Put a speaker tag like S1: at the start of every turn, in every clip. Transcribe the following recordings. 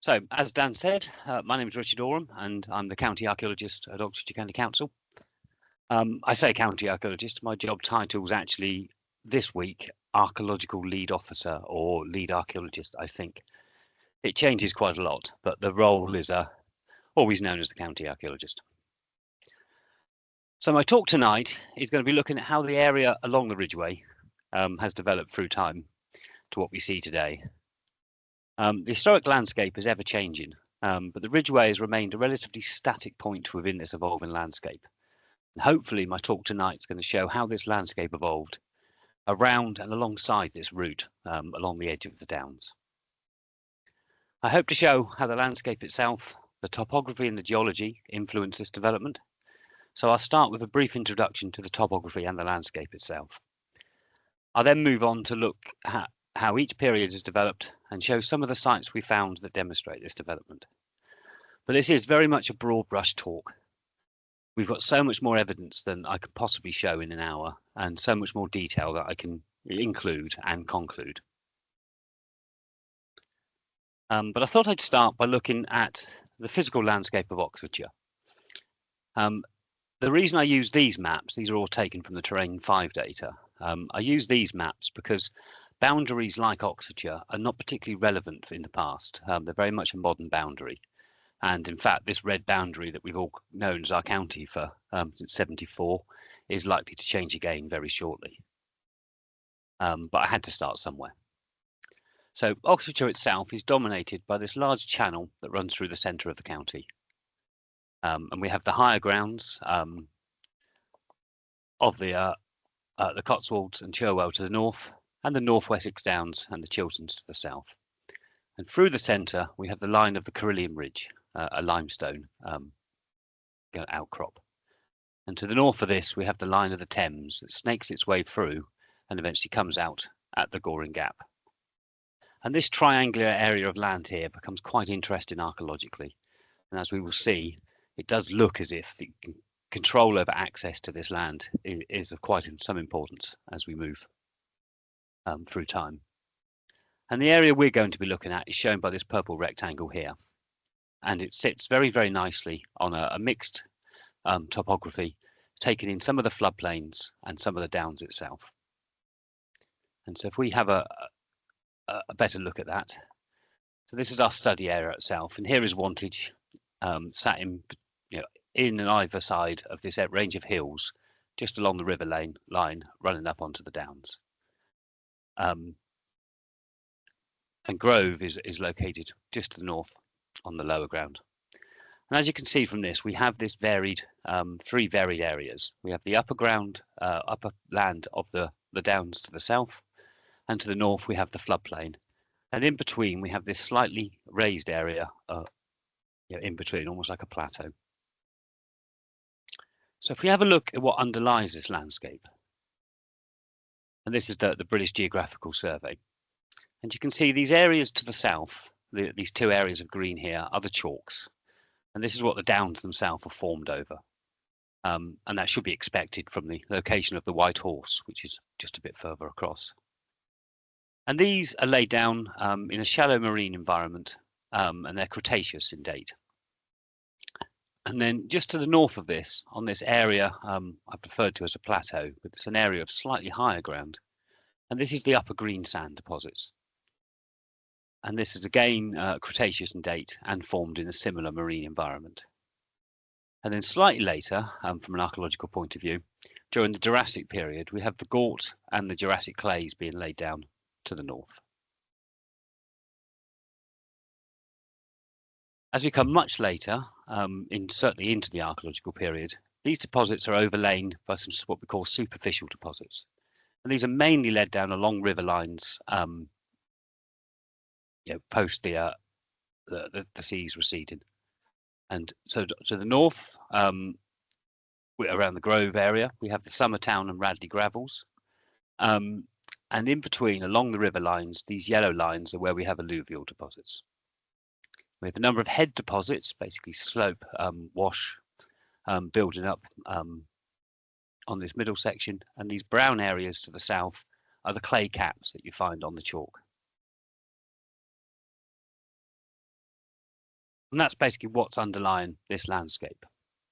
S1: So, as Dan said, my name is Richard Oram, and I'm the county archaeologist at Oxfordshire County Council. I say county archaeologist. My job title is actually this week archaeological lead officer or lead archaeologist. I think it changes quite a lot, but the role is always known as the county archaeologist. So my talk tonight is going to be looking at how the area along the Ridgeway has developed through time to what we see today. The historic landscape is ever changing, but the Ridgeway has remained a relatively static point within this evolving landscape. And hopefully my talk tonight is going to show how this landscape evolved around and alongside this route along the edge of the Downs. I hope to show how the landscape itself, the topography and the geology influence this development. So I'll start with a brief introduction to the topography and the landscape itself. I'll then move on to look at how each period is developed and show some of the sites we found that demonstrate this development. But this is very much a broad brush talk. We've got so much more evidence than I could possibly show in an hour, and so much more detail that I can include and conclude. But I thought I'd start by looking at the physical landscape of Oxfordshire. The reason I use these maps, these are all taken from the Terrain 5 data. I use these maps because boundaries like Oxfordshire are not particularly relevant in the past. They're very much a modern boundary. And in fact, this red boundary that we've all known as our county for since '74 is likely to change again very shortly. But I had to start somewhere. So Oxfordshire itself is dominated by this large channel that runs through the centre of the county. And we have the higher grounds of the Cotswolds and Cherwell to the north, and the North Wessex Downs and the Chilterns to the south. And through the centre, we have the line of the Carillion Ridge, a limestone outcrop. And to the north of this, we have the line of the Thames that snakes its way through and eventually comes out at the Goring Gap. And this triangular area of land here becomes quite interesting archaeologically. And as we will see, it does look as if the control over access to this land is of quite some importance as we move through time. And the area we're going to be looking at is shown by this purple rectangle here. And it sits very, very nicely on a mixed topography, taking in some of the floodplains and some of the downs itself. And so if we have a better look at that. So this is our study area itself, and here is Wantage, sat in and either side of this range of hills, just along the river line running up onto the downs. And Grove is located just to the north on the lower ground. And as you can see from this, we have this varied, three varied areas. We have the upper ground, upper land of the downs to the south, and to the north we have the floodplain. And in between we have this slightly raised area in between, almost like a plateau. So if we have a look at what underlies this landscape, and this is the British Geographical Survey, and you can see these areas to the south, these two areas of green here, are the chalks. And this is what the downs themselves are formed over. And that should be expected from the location of the White Horse, which is just a bit further across. And these are laid down in a shallow marine environment, and they're Cretaceous in date. And then just to the north of this, on this area I've referred to as a plateau, but it's an area of slightly higher ground. And this is the upper greensand deposits. And this is again Cretaceous in date and formed in a similar marine environment. And then slightly later, from an archaeological point of view, during the Jurassic period, we have the Gort and the Jurassic clays being laid down to the north. As we come much later, certainly into the archaeological period, these deposits are overlain by some what we call superficial deposits. And these are mainly led down along river lines post the seas receding. And so to the north, around the Grove area, we have the Summertown and Radley gravels. And in between, along the river lines, these yellow lines are where we have alluvial deposits. We have a number of head deposits, basically slope wash, building up on this middle section. And these brown areas to the south are the clay caps that you find on the chalk. And that's basically what's underlying this landscape.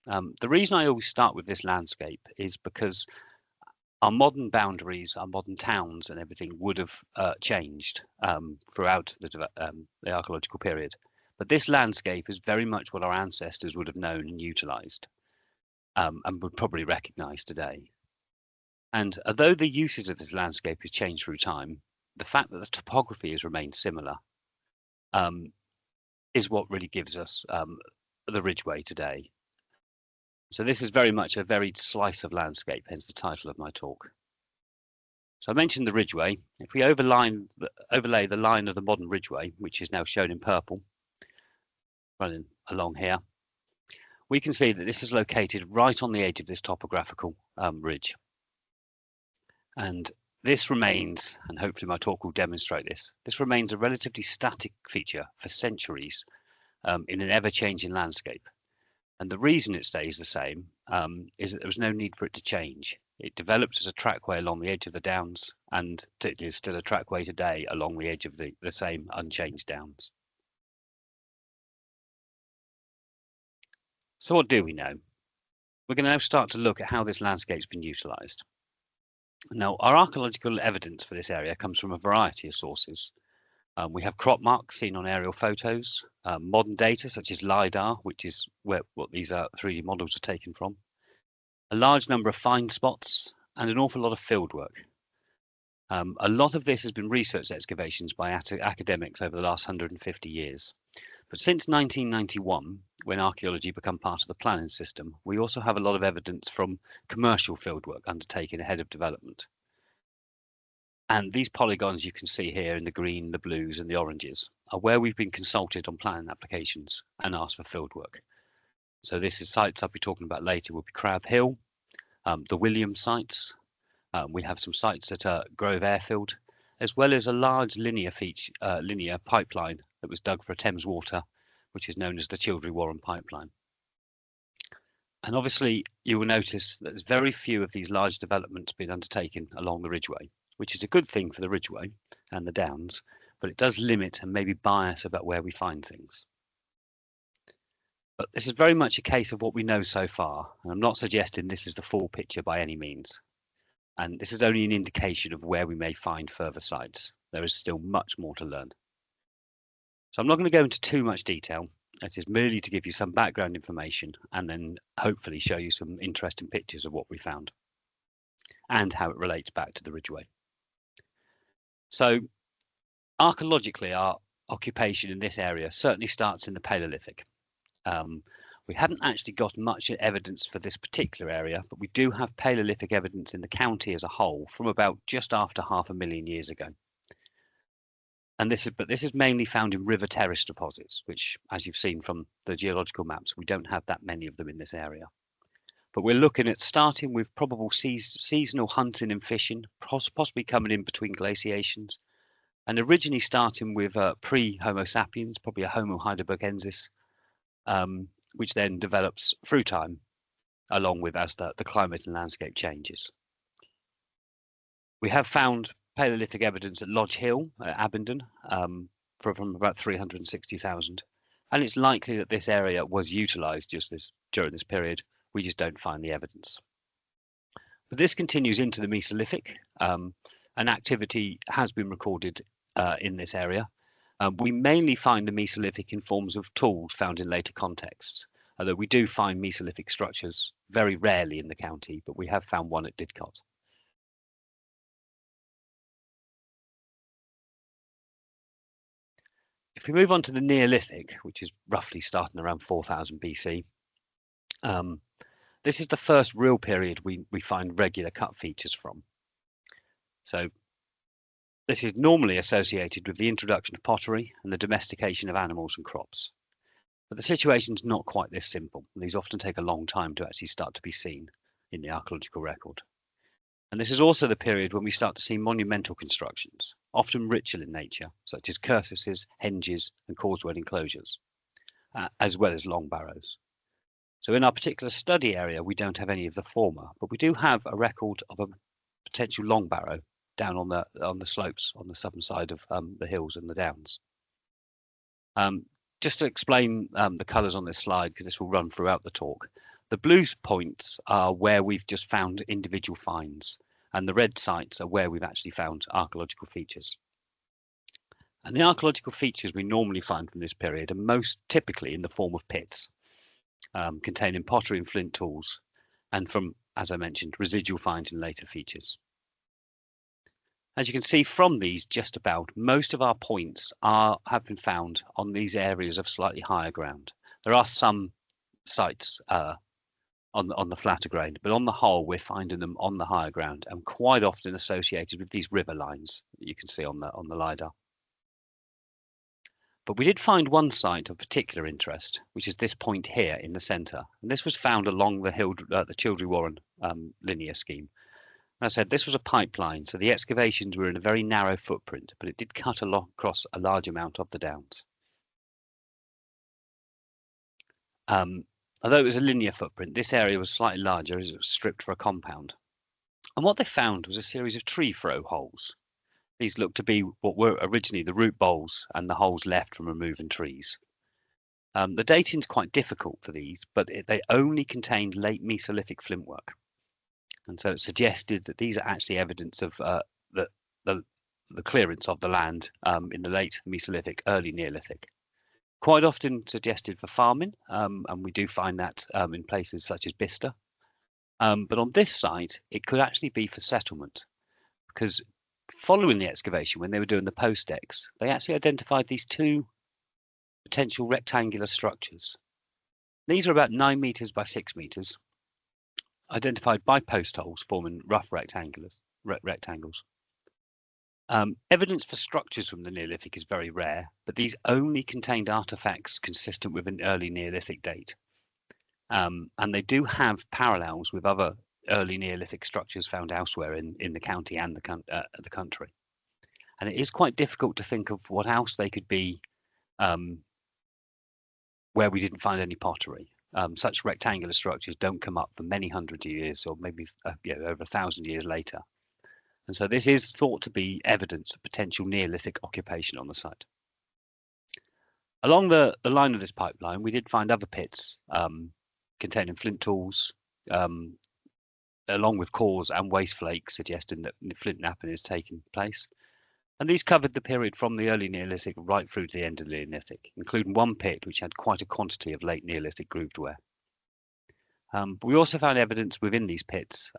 S1: The reason I always start with this landscape is because our modern boundaries, our modern towns and everything would have changed throughout the archaeological period. But this landscape is very much what our ancestors would have known and utilised and would probably recognise today. And although the uses of this landscape has changed through time, the fact that the topography has remained similar is what really gives us the Ridgeway today. So this is very much a varied slice of landscape, hence the title of my talk. So I mentioned the Ridgeway. If we overlay the line of the modern Ridgeway, which is now shown in purple, running along here, we can see that this is located right on the edge of this topographical ridge. And this remains, and hopefully my talk will demonstrate this remains a relatively static feature for centuries in an ever-changing landscape. And the reason it stays the same is that there was no need for it to change. It developed as a trackway along the edge of the downs, and it is still a trackway today along the edge of the same unchanged downs. So what do we know? We're going to now start to look at how this landscape's been utilised. Now, our archaeological evidence for this area comes from a variety of sources. We have crop marks seen on aerial photos, modern data such as LiDAR, which is what these 3D models are taken from, a large number of find spots, and an awful lot of field work. A lot of this has been research excavations by academics over the last 150 years. But since 1991, when archaeology became part of the planning system, we also have a lot of evidence from commercial fieldwork undertaken ahead of development. And these polygons you can see here in the green, the blues and the oranges are where we've been consulted on planning applications and asked for fieldwork. So this is sites I'll be talking about later will be Crab Hill, the Williams sites. We have some sites at Grove Airfield, as well as a large linear pipeline that was dug for Thames Water, which is known as the Childry-Warren pipeline. And obviously you will notice that there's very few of these large developments being undertaken along the Ridgeway, which is a good thing for the Ridgeway and the Downs, but it does limit and maybe bias about where we find things. But this is very much a case of what we know so far, and I'm not suggesting this is the full picture by any means. And this is only an indication of where we may find further sites. There is still much more to learn. So I'm not going to go into too much detail. It is merely to give you some background information and then hopefully show you some interesting pictures of what we found and how it relates back to the Ridgeway. So archaeologically, our occupation in this area certainly starts in the Paleolithic. We haven't actually got much evidence for this particular area, but we do have Paleolithic evidence in the county as a whole from about just after 500,000 years ago. And this is mainly found in river terrace deposits, which, as you've seen from the geological maps, we don't have that many of them in this area. But we're looking at starting with probable seasonal hunting and fishing, possibly coming in between glaciations, and originally starting with pre-Homo sapiens, probably a Homo heidelbergensis, which then develops through time, along with as the climate and landscape changes. We have found Paleolithic evidence at Lodge Hill at Abingdon from about 360,000, and it's likely that this area was utilised during this period. We just don't find the evidence. But this continues into the Mesolithic, and activity has been recorded in this area. We mainly find the Mesolithic in forms of tools found in later contexts, although we do find Mesolithic structures very rarely in the county, but we have found one at Didcot. If we move on to the Neolithic, which is roughly starting around 4000 BC, this is the first real period we find regular cut features from. So this is normally associated with the introduction of pottery and the domestication of animals and crops. But the situation's not quite this simple. These often take a long time to actually start to be seen in the archaeological record. And this is also the period when we start to see monumental constructions, often ritual in nature, such as cursuses, henges, and causeway enclosures, as well as long barrows. So in our particular study area, we don't have any of the former, but we do have a record of a potential long barrow down on the slopes on the southern side of the hills and the downs. just to explain the colours on this slide, because this will run throughout the talk, the blue points are where we've just found individual finds, and the red sites are where we've actually found archaeological features. And the archaeological features we normally find from this period are most typically in the form of pits, containing pottery and flint tools, and from, as I mentioned, residual finds in later features. As you can see from these, just about most of our points have been found on these areas of slightly higher ground. There are some sites on the flatter ground, but on the whole, we're finding them on the higher ground and quite often associated with these river lines that you can see on the LiDAR. But we did find one site of particular interest, which is this point here in the centre, and this was found along the Childrey-Warren linear scheme. As I said, this was a pipeline, so the excavations were in a very narrow footprint, but it did cut across a large amount of the downs. Although it was a linear footprint, this area was slightly larger as it was stripped for a compound. And what they found was a series of tree throw holes. These looked to be what were originally the root bowls and the holes left from removing trees. The dating is quite difficult for these, but they only contained late Mesolithic flintwork. And so it suggested that these are actually evidence of the clearance of the land in the late Mesolithic, early Neolithic. Quite often suggested for farming, and we do find that in places such as Bicester. But on this site, it could actually be for settlement, because following the excavation, when they were doing the post decks, they actually identified these two potential rectangular structures. These are about 9 meters by 6 meters, identified by post holes forming rough rectangles. Evidence for structures from the Neolithic is very rare, but these only contained artifacts consistent with an early Neolithic date. And they do have parallels with other early Neolithic structures found elsewhere in the county and the country. And it is quite difficult to think of what else they could be where we didn't find any pottery. Such rectangular structures don't come up for many hundreds of years, or maybe over 1,000 years later. And so this is thought to be evidence of potential Neolithic occupation on the site. Along the line of this pipeline, we did find other pits containing flint tools, along with cores and waste flakes, suggesting that flint knapping is taking place. And these covered the period from the early Neolithic right through to the end of the Neolithic, including one pit which had quite a quantity of late Neolithic grooved ware. We also found evidence within these pits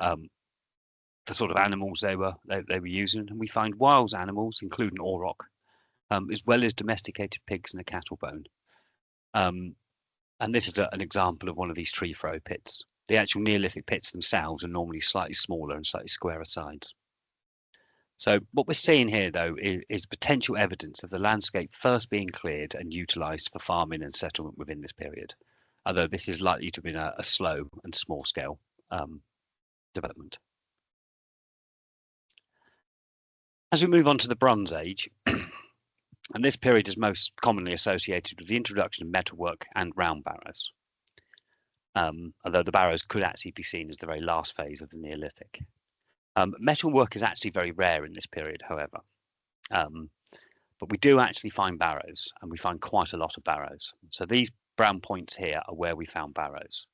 S1: the sort of animals they were using, and we find wild animals, including auroch, as well as domesticated pigs and a cattle bone. And this is an example of one of these tree throw pits. The actual Neolithic pits themselves are normally slightly smaller and slightly squarer sides. So what we're seeing here, though, is potential evidence of the landscape first being cleared and utilised for farming and settlement within this period, although this is likely to have been a slow and small-scale development. As we move on to the Bronze Age, and this period is most commonly associated with the introduction of metalwork and round barrows, although the barrows could actually be seen as the very last phase of the Neolithic. Metalwork is actually very rare in this period, however, but we do actually find barrows, and we find quite a lot of barrows. So these brown points here are where we found barrows,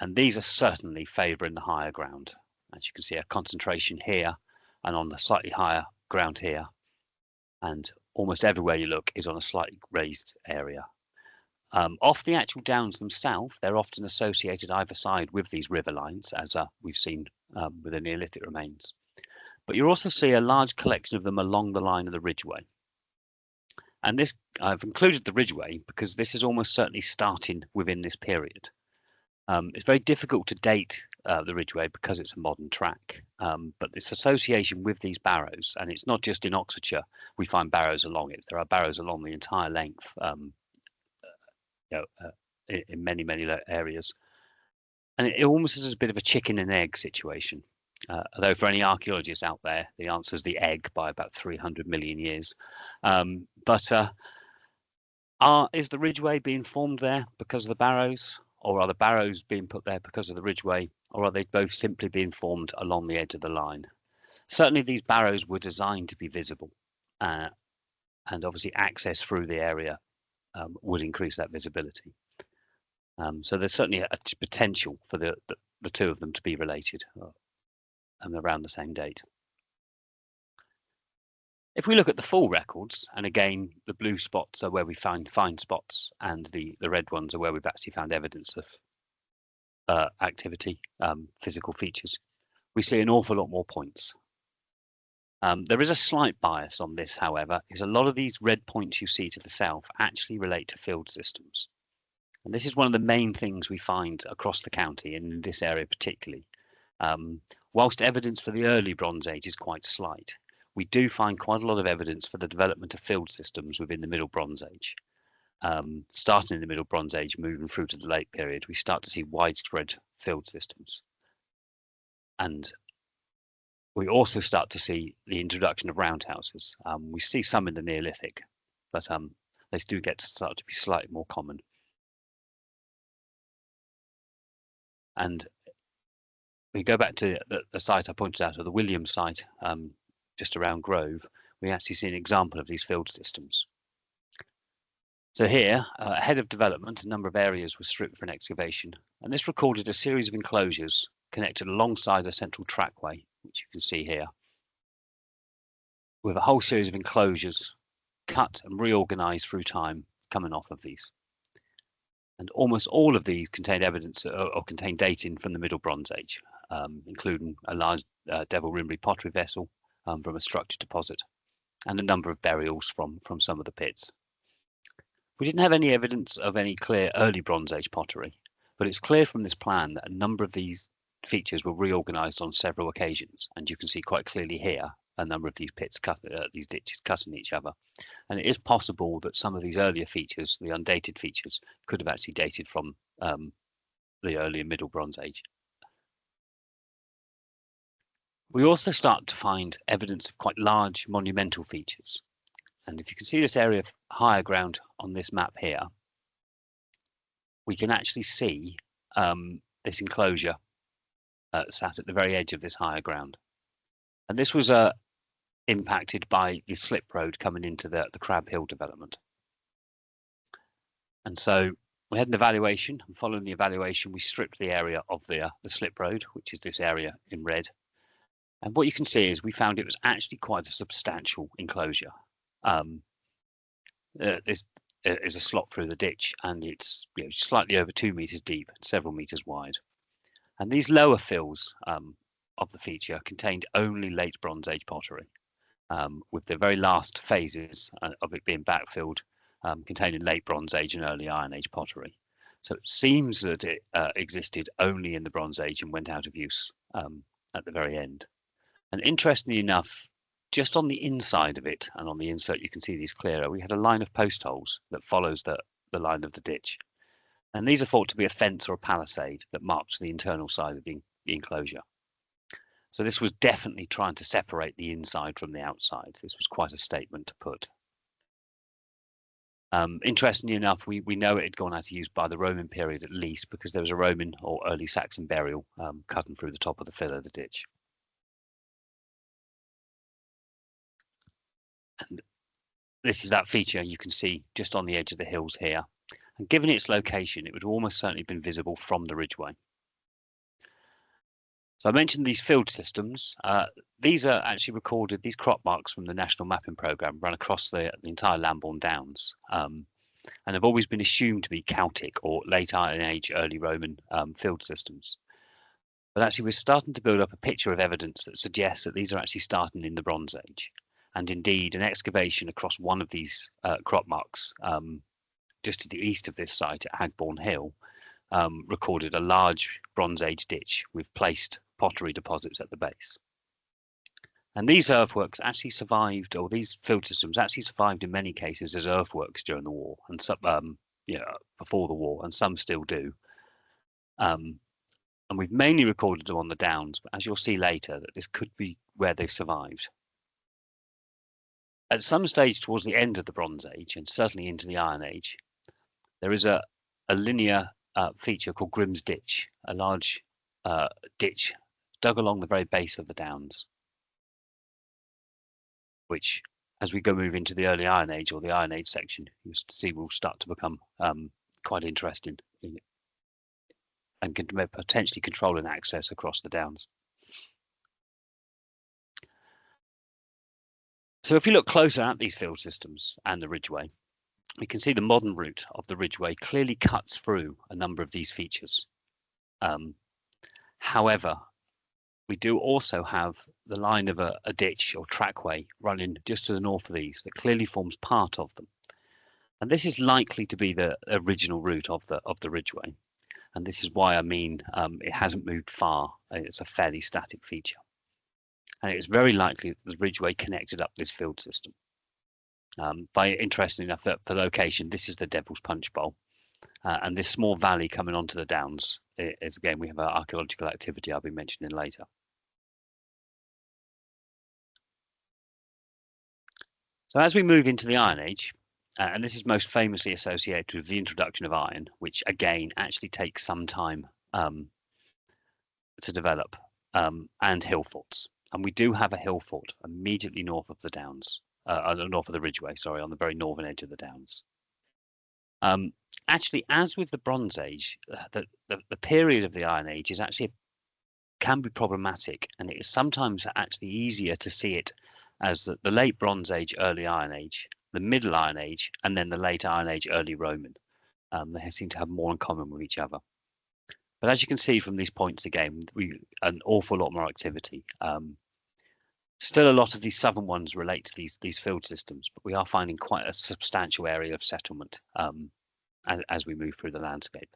S1: and these are certainly favouring the higher ground. As you can see, a concentration here and on the slightly higher ground here, and almost everywhere you look is on a slightly raised area. Off the actual downs themselves, they're often associated either side with these river lines, as we've seen with the Neolithic remains. But you also see a large collection of them along the line of the Ridgeway. And this, I've included the Ridgeway because this is almost certainly starting within this period. It's very difficult to date the Ridgeway because it's a modern track, but this association with these barrows, and it's not just in Oxfordshire we find barrows along it, there are barrows along the entire length in many areas, and it almost is a bit of a chicken and egg situation. Although for any archaeologists out there, the answer is the egg by about 300 million years. Is the Ridgeway being formed there because of the barrows, or are the barrows being put there because of the Ridgeway, or are they both simply being formed along the edge of the line? Certainly these barrows were designed to be visible and obviously access through the area would increase that visibility. So there's certainly a potential for the two of them to be related and around the same date. If we look at the full records, and again, the blue spots are where we find fine spots, and the red ones are where we've actually found evidence of activity, physical features, we see an awful lot more points. There is a slight bias on this, however, because a lot of these red points you see to the south actually relate to field systems. And this is one of the main things we find across the county, and in this area particularly. Whilst evidence for the early Bronze Age is quite slight, we do find quite a lot of evidence for the development of field systems within the Middle Bronze Age. Starting in the Middle Bronze Age, moving through to the late period, we start to see widespread field systems. And we also start to see the introduction of roundhouses. We see some in the Neolithic, but they do get to start to be slightly more common. And we go back to the site I pointed out, or the Williams site, just around Grove, we actually see an example of these field systems. So here, ahead of development, a number of areas were stripped for an excavation, and this recorded a series of enclosures connected alongside a central trackway, which you can see here, with a whole series of enclosures cut and reorganized through time coming off of these. And almost all of these contain evidence or contain dating from the Middle Bronze Age, including a large Devil Rimbury pottery vessel from a structured deposit, and a number of burials from some of the pits. We didn't have any evidence of any clear early Bronze Age pottery, but it's clear from this plan that a number of these features were reorganized on several occasions, and you can see quite clearly here a number of these pits cut, these ditches cutting each other. And it is possible that some of these earlier features, the undated features, could have actually dated from the early and Middle Bronze Age. We also start to find evidence of quite large monumental features. And if you can see this area of higher ground on this map here, we can actually see this enclosure sat at the very edge of this higher ground. And this was impacted by the slip road coming into the Crab Hill development. And so we had an evaluation, and following the evaluation, we stripped the area of the slip road, which is this area in red. And what you can see is we found it was actually quite a substantial enclosure. This is a slot through the ditch, and it's slightly over 2 meters deep, several meters wide. And these lower fills of the feature contained only late Bronze Age pottery, with the very last phases of it being backfilled containing late Bronze Age and early Iron Age pottery. So it seems that it existed only in the Bronze Age and went out of use at the very end. And interestingly enough, just on the inside of it, and on the insert you can see these clearer, we had a line of post holes that follows the line of the ditch. And these are thought to be a fence or a palisade that marks the internal side of the enclosure. So this was definitely trying to separate the inside from the outside. This was quite a statement to put. Interestingly enough, we know it had gone out of use by the Roman period at least, because there was a Roman or early Saxon burial cutting through the top of the fill of the ditch. And this is that feature you can see just on the edge of the hills here. And given its location, it would almost certainly have been visible from the Ridgeway. So I mentioned these field systems. These are actually recorded, these crop marks from the National Mapping Programme run across the entire Lambourne Downs, and have always been assumed to be Celtic or late Iron Age, early Roman field systems. But actually we're starting to build up a picture of evidence that suggests that these are actually starting in the Bronze Age. And indeed, an excavation across one of these crop marks, just to the east of this site at Hagbourne Hill, recorded a large Bronze Age ditch with placed pottery deposits at the base. And these earthworks actually survived, or these field systems actually survived in many cases as earthworks during the war, and some, before the war, and some still do. And we've mainly recorded them on the Downs, but as you'll see later, that this could be where they've survived. At some stage towards the end of the Bronze Age, and certainly into the Iron Age, there is a linear feature called Grimm's Ditch, a large ditch dug along the very base of the Downs, which as we go move into the early Iron Age or the Iron Age section, you see will start to become quite interesting and can potentially control an access across the downs. So if we look closer at these field systems and the Ridgeway, we can see the modern route of the Ridgeway clearly cuts through a number of these features. However, we do also have the line of a ditch or trackway running just to the north of these that clearly forms part of them. And this is likely to be the original route of the Ridgeway. And this is why I mean it hasn't moved far. It's a fairly static feature. And it's very likely that the Ridgeway connected up this field system. Interesting enough, that for location, this is the Devil's Punch Bowl. And this small valley coming onto the downs is, again, we have an archaeological activity I'll be mentioning later. So as we move into the Iron Age, and this is most famously associated with the introduction of iron, which again actually takes some time to develop, and hill forts. And we do have a hill fort immediately north of the downs, north of the Ridgeway, sorry, on the very northern edge of the downs. Actually, as with the Bronze Age, the period of the Iron Age is actually can be problematic, and it is sometimes actually easier to see it as the late Bronze Age, early Iron Age, the Middle Iron Age, and then the late Iron Age, early Roman. They seem to have more in common with each other. But as you can see from these points again, an awful lot more activity. Still a lot of these southern ones relate to these field systems, but we are finding quite a substantial area of settlement as we move through the landscape.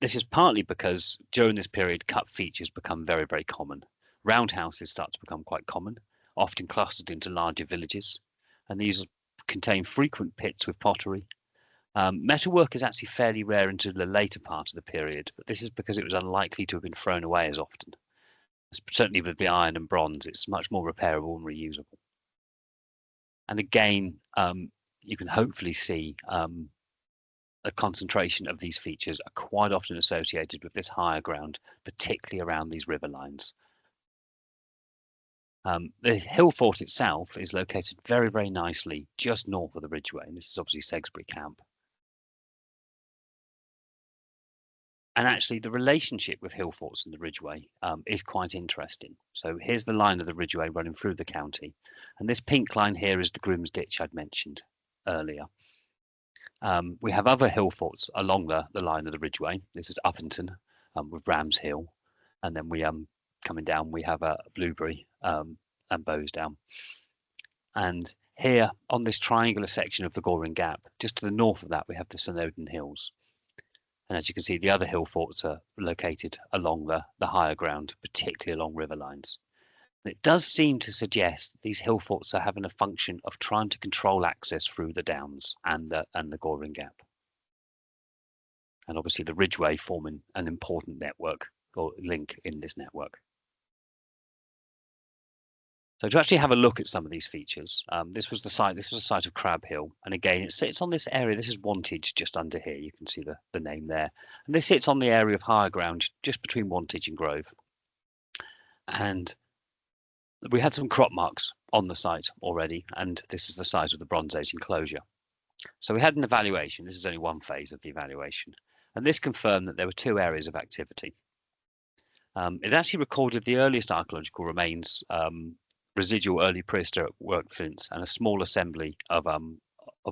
S1: This is partly because during this period, cut features become very, very common. Roundhouses start to become quite common, often clustered into larger villages, and these contain frequent pits with pottery. Metalwork is actually fairly rare into the later part of the period, but this is because it was unlikely to have been thrown away as often. Certainly with the iron and bronze, it's much more repairable and reusable. And again, you can hopefully see a concentration of these features are quite often associated with this higher ground, particularly around these river lines. The hill fort itself is located very, very nicely just north of the Ridgeway, and this is obviously Sexbury Camp. And actually, the relationship with hill forts and the Ridgeway is quite interesting. So here's the line of the Ridgeway running through the county, and this pink line here is the Grim's Ditch I'd mentioned earlier. We have other hill forts along the line of the Ridgeway. This is Uppington with Rams Hill, and then we coming down we have Blueberry and Bowsdown. And here on this triangular section of the Goring Gap, just to the north of that, we have the Snowdon Hills. And as you can see, the other hill forts are located along the higher ground, particularly along river lines. And it does seem to suggest that these hill forts are having a function of trying to control access through the downs and the Goring Gap. And obviously the Ridgeway forming an important network or link in this network. So to actually have a look at some of these features, this was the site of Crab Hill, and again it sits on this area. This is Wantage, just under here. You can see the name there, and this sits on the area of higher ground just between Wantage and Grove. And we had some crop marks on the site already, and this is the site of the Bronze Age enclosure. So we had an evaluation. This is only one phase of the evaluation, and this confirmed that there were two areas of activity. It actually recorded the earliest archaeological remains, residual early prehistoric work flints, and a small assembly of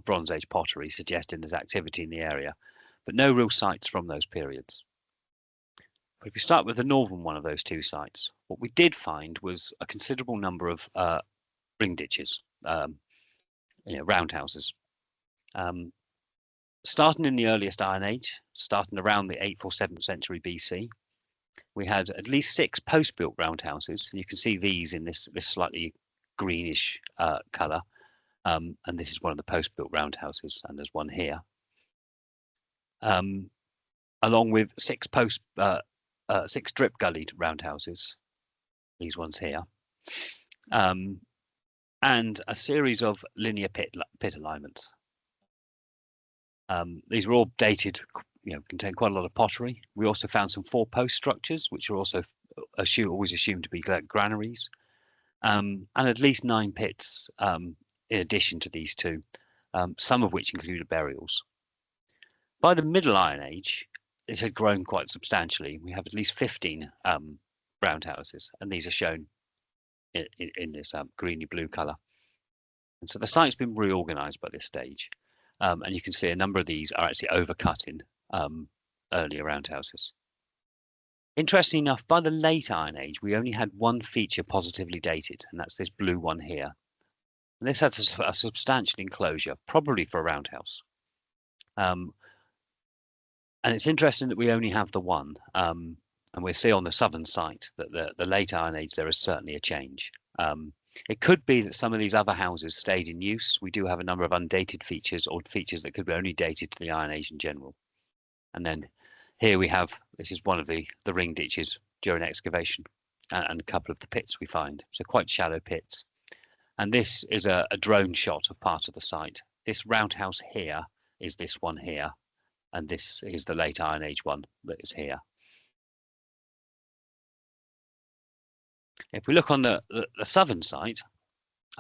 S1: Bronze Age pottery, suggesting there's activity in the area, but no real sites from those periods. But if we start with the northern one of those two sites, what we did find was a considerable number of ring ditches, roundhouses. Starting in the earliest Iron Age, starting around the 8th or 7th century BC, we had at least 6 post-built roundhouses. You can see these in this slightly greenish colour, and this is one of the post-built roundhouses, and there's one here, along with 6 drip-gullied roundhouses, these ones here, and a series of linear pit alignments. These were all dated, contain quite a lot of pottery. We also found some 4-post structures, which are also always assumed to be granaries. and at least 9 pits in addition to these two, some of which included burials. By the Middle Iron Age, this had grown quite substantially. We have at least 15 roundhouses, and these are shown in this greeny blue colour. And so the site's been reorganised by this stage, and you can see a number of these are actually overcutting earlier roundhouses. Interestingly enough, by the late Iron Age, we only had one feature positively dated, and that's this blue one here. And this has a substantial enclosure, probably for a roundhouse. And it's interesting that we only have the one. And we'll see on the southern site that the late Iron Age, there is certainly a change. It could be that some of these other houses stayed in use. We do have a number of undated features or features that could be only dated to the Iron Age in general. And then here we have, this is one of the ring ditches during excavation and a couple of the pits we find. So quite shallow pits. And this is a drone shot of part of the site. This roundhouse here is this one here. And this is the late Iron Age one that is here. If we look on the southern site,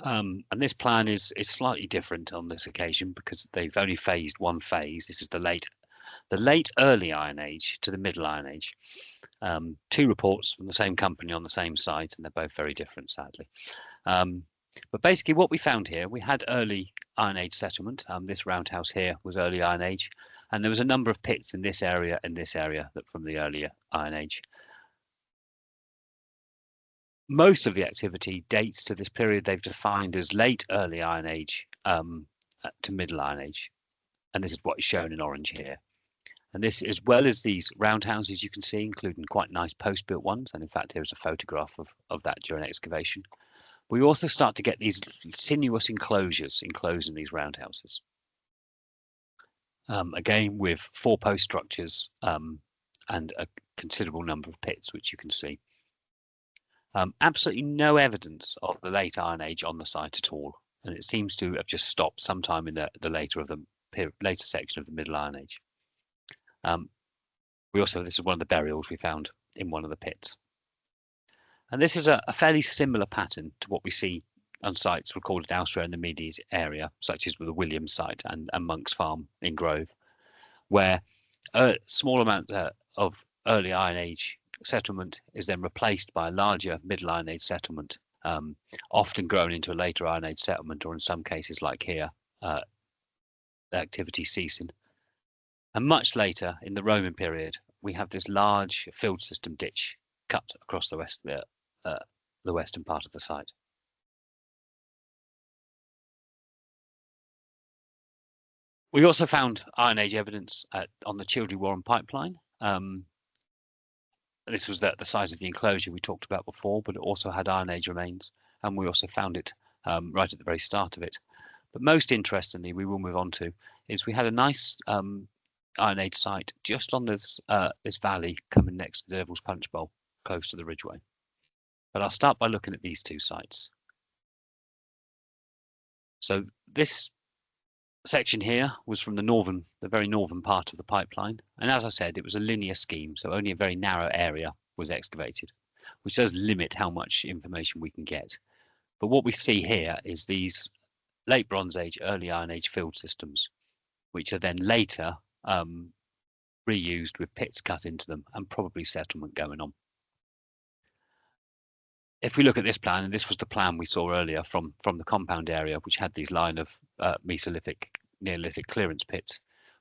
S1: and this plan is slightly different on this occasion because they've only phased one phase. This is the late early Iron Age to the Middle Iron Age. 2 reports from the same company on the same site, and they're both very different, sadly. But basically what we found here, we had early Iron Age settlement. This roundhouse here was early Iron Age, and there was a number of pits in this area that from the earlier Iron Age. Most of the activity dates to this period they've defined as late early Iron Age to Middle Iron Age. And this is what is shown in orange here. And this, as well as these roundhouses you can see, including quite nice post-built ones. And in fact, here's a photograph of that during excavation. We also start to get these sinuous enclosures enclosed in these roundhouses. Again, with 4 post structures and a considerable number of pits, which you can see. Absolutely no evidence of the late Iron Age on the site at all, and it seems to have just stopped sometime in the later section of the Middle Iron Age. This is one of the burials we found in one of the pits. And this is a fairly similar pattern to what we see on sites recorded elsewhere in the immediate area, such as with the Williams site and Monk's Farm in Grove, where a small amount of early Iron Age settlement is then replaced by a larger Middle Iron Age settlement, often grown into a later Iron Age settlement, or in some cases like here, the activity ceasing. And much later in the Roman period, we have this large field system ditch cut across the western part of the site. We also found Iron Age evidence on the Childry-Warren pipeline. This was the size of the enclosure we talked about before, but it also had Iron Age remains, and we also found it right at the very start of it. But most interestingly, we will move on to, is we had a nice Iron Age site just on this valley coming next to the Devil's Punch Bowl, close to the Ridgeway. But I'll start by looking at these 2 sites. So this section here was from the very northern part of the pipeline, and as I said, it was a linear scheme, so only a very narrow area was excavated, which does limit how much information we can get. But what we see here is these late Bronze Age, early Iron Age field systems, which are then later reused with pits cut into them and probably settlement going on. If we look at this plan, and this was the plan we saw earlier from the compound area, which had these line of Mesolithic, Neolithic clearance pits,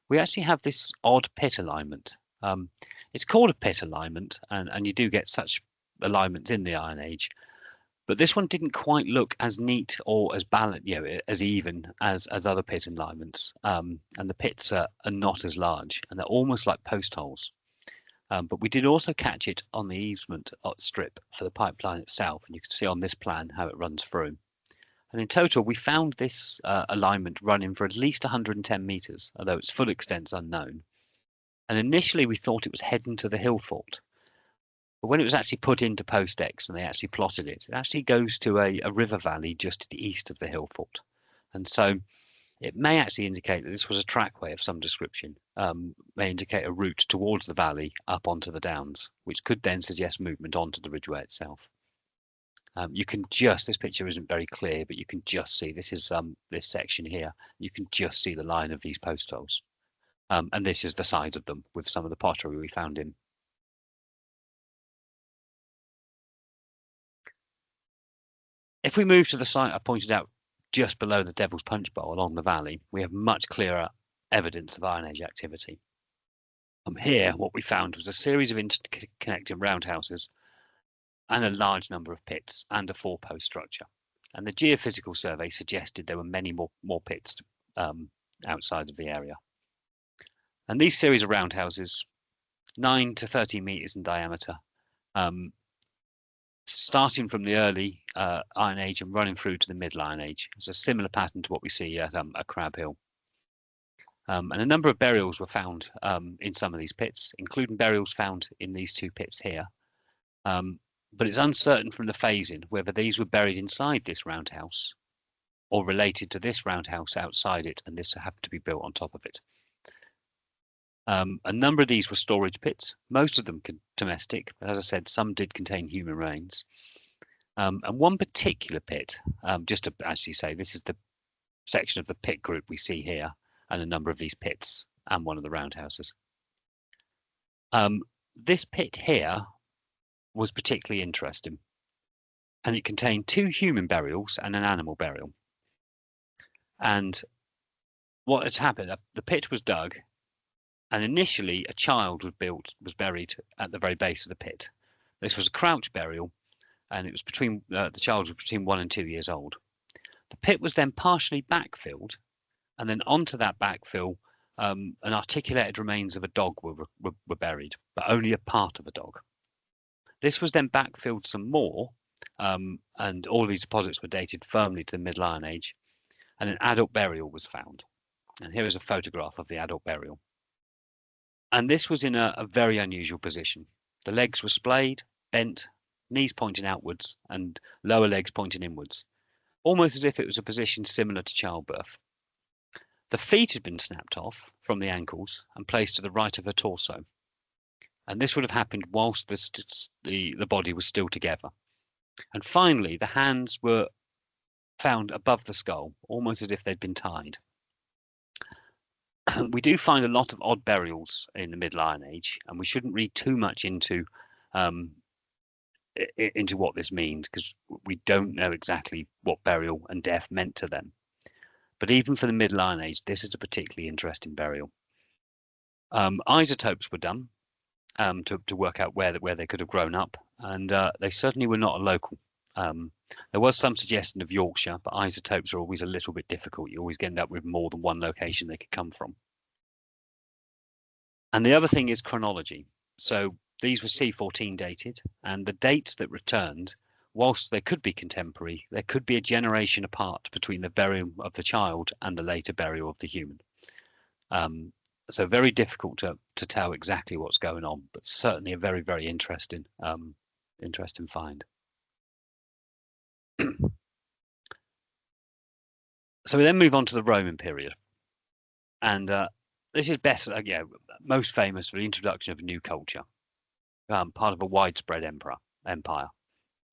S1: we actually have this odd pit alignment. It's called a pit alignment, and you do get such alignments in the Iron Age, but this one didn't quite look as neat or as balanced, as even as other pit alignments. And the pits are not as large, and they're almost like post holes. But we did also catch it on the easement strip for the pipeline itself, and you can see on this plan how it runs through. And in total, we found this alignment running for at least 110 metres, although its full extent's unknown. And initially, we thought it was heading to the hill fault. But when it was actually put into PostX and they actually plotted it, it actually goes to a river valley just to the east of the hill fault. And so it may actually indicate that this was a trackway of some description, may indicate a route towards the valley up onto the downs, which could then suggest movement onto the Ridgeway itself. You can just, this picture isn't very clear, but you can just see, this is this section here, you can just see the line of these post holes. And this is the size of them with some of the pottery we found in. If we move to the site I pointed out just below the Devil's Punch Bowl along the valley, we have much clearer evidence of Iron Age activity. Here, what we found was a series of interconnecting roundhouses and a large number of pits and a four-post structure. And the geophysical survey suggested there were many more pits outside of the area. And these series of roundhouses, 9 to 13 meters in diameter, starting from the early Iron Age and running through to the Middle Iron Age. It's a similar pattern to what we see at Crab Hill. And a number of burials were found in some of these pits, including burials found in these two pits here. But it's uncertain from the phasing whether these were buried inside this roundhouse or related to this roundhouse outside it, and this happened to be built on top of it. A number of these were storage pits, most of them domestic, but as I said, some did contain human remains. And one particular pit, just to actually say, this is the section of the pit group we see here, and a number of these pits, and one of the roundhouses. This pit here was particularly interesting, and it contained 2 human burials and an animal burial. And what had happened, the pit was dug, and initially a child was buried at the very base of the pit. This was a crouch burial, and it was between the child was between 1 and 2 years old. The pit was then partially backfilled, and then onto that backfill, an articulated remains of a dog were buried, but only a part of a dog. This was then backfilled some more, and all of these deposits were dated firmly to the Middle Iron Age, and an adult burial was found. And here is a photograph of the adult burial. And this was in a very unusual position. The legs were splayed, bent, knees pointing outwards, and lower legs pointing inwards, almost as if it was a position similar to childbirth. The feet had been snapped off from the ankles and placed to the right of her torso. And this would have happened whilst the body was still together. And finally, the hands were found above the skull, almost as if they'd been tied. We do find a lot of odd burials in the Middle Iron Age, and we shouldn't read too much into what this means, because we don't know exactly what burial and death meant to them. But even for the Middle Iron Age, this is a particularly interesting burial. Isotopes were done to work out where they could have grown up, and they certainly were not a local. There was some suggestion of Yorkshire, but isotopes are always a little bit difficult. You always end up with more than one location they could come from. And the other thing is chronology. So these were C14 dated, and the dates that returned, whilst they could be contemporary, there could be a generation apart between the burial of the child and the later burial of the human. So very difficult to tell exactly what's going on, but certainly a very, very interesting find. So we then move on to the Roman period, and this is best, most famous for the introduction of a new culture, part of a widespread empire.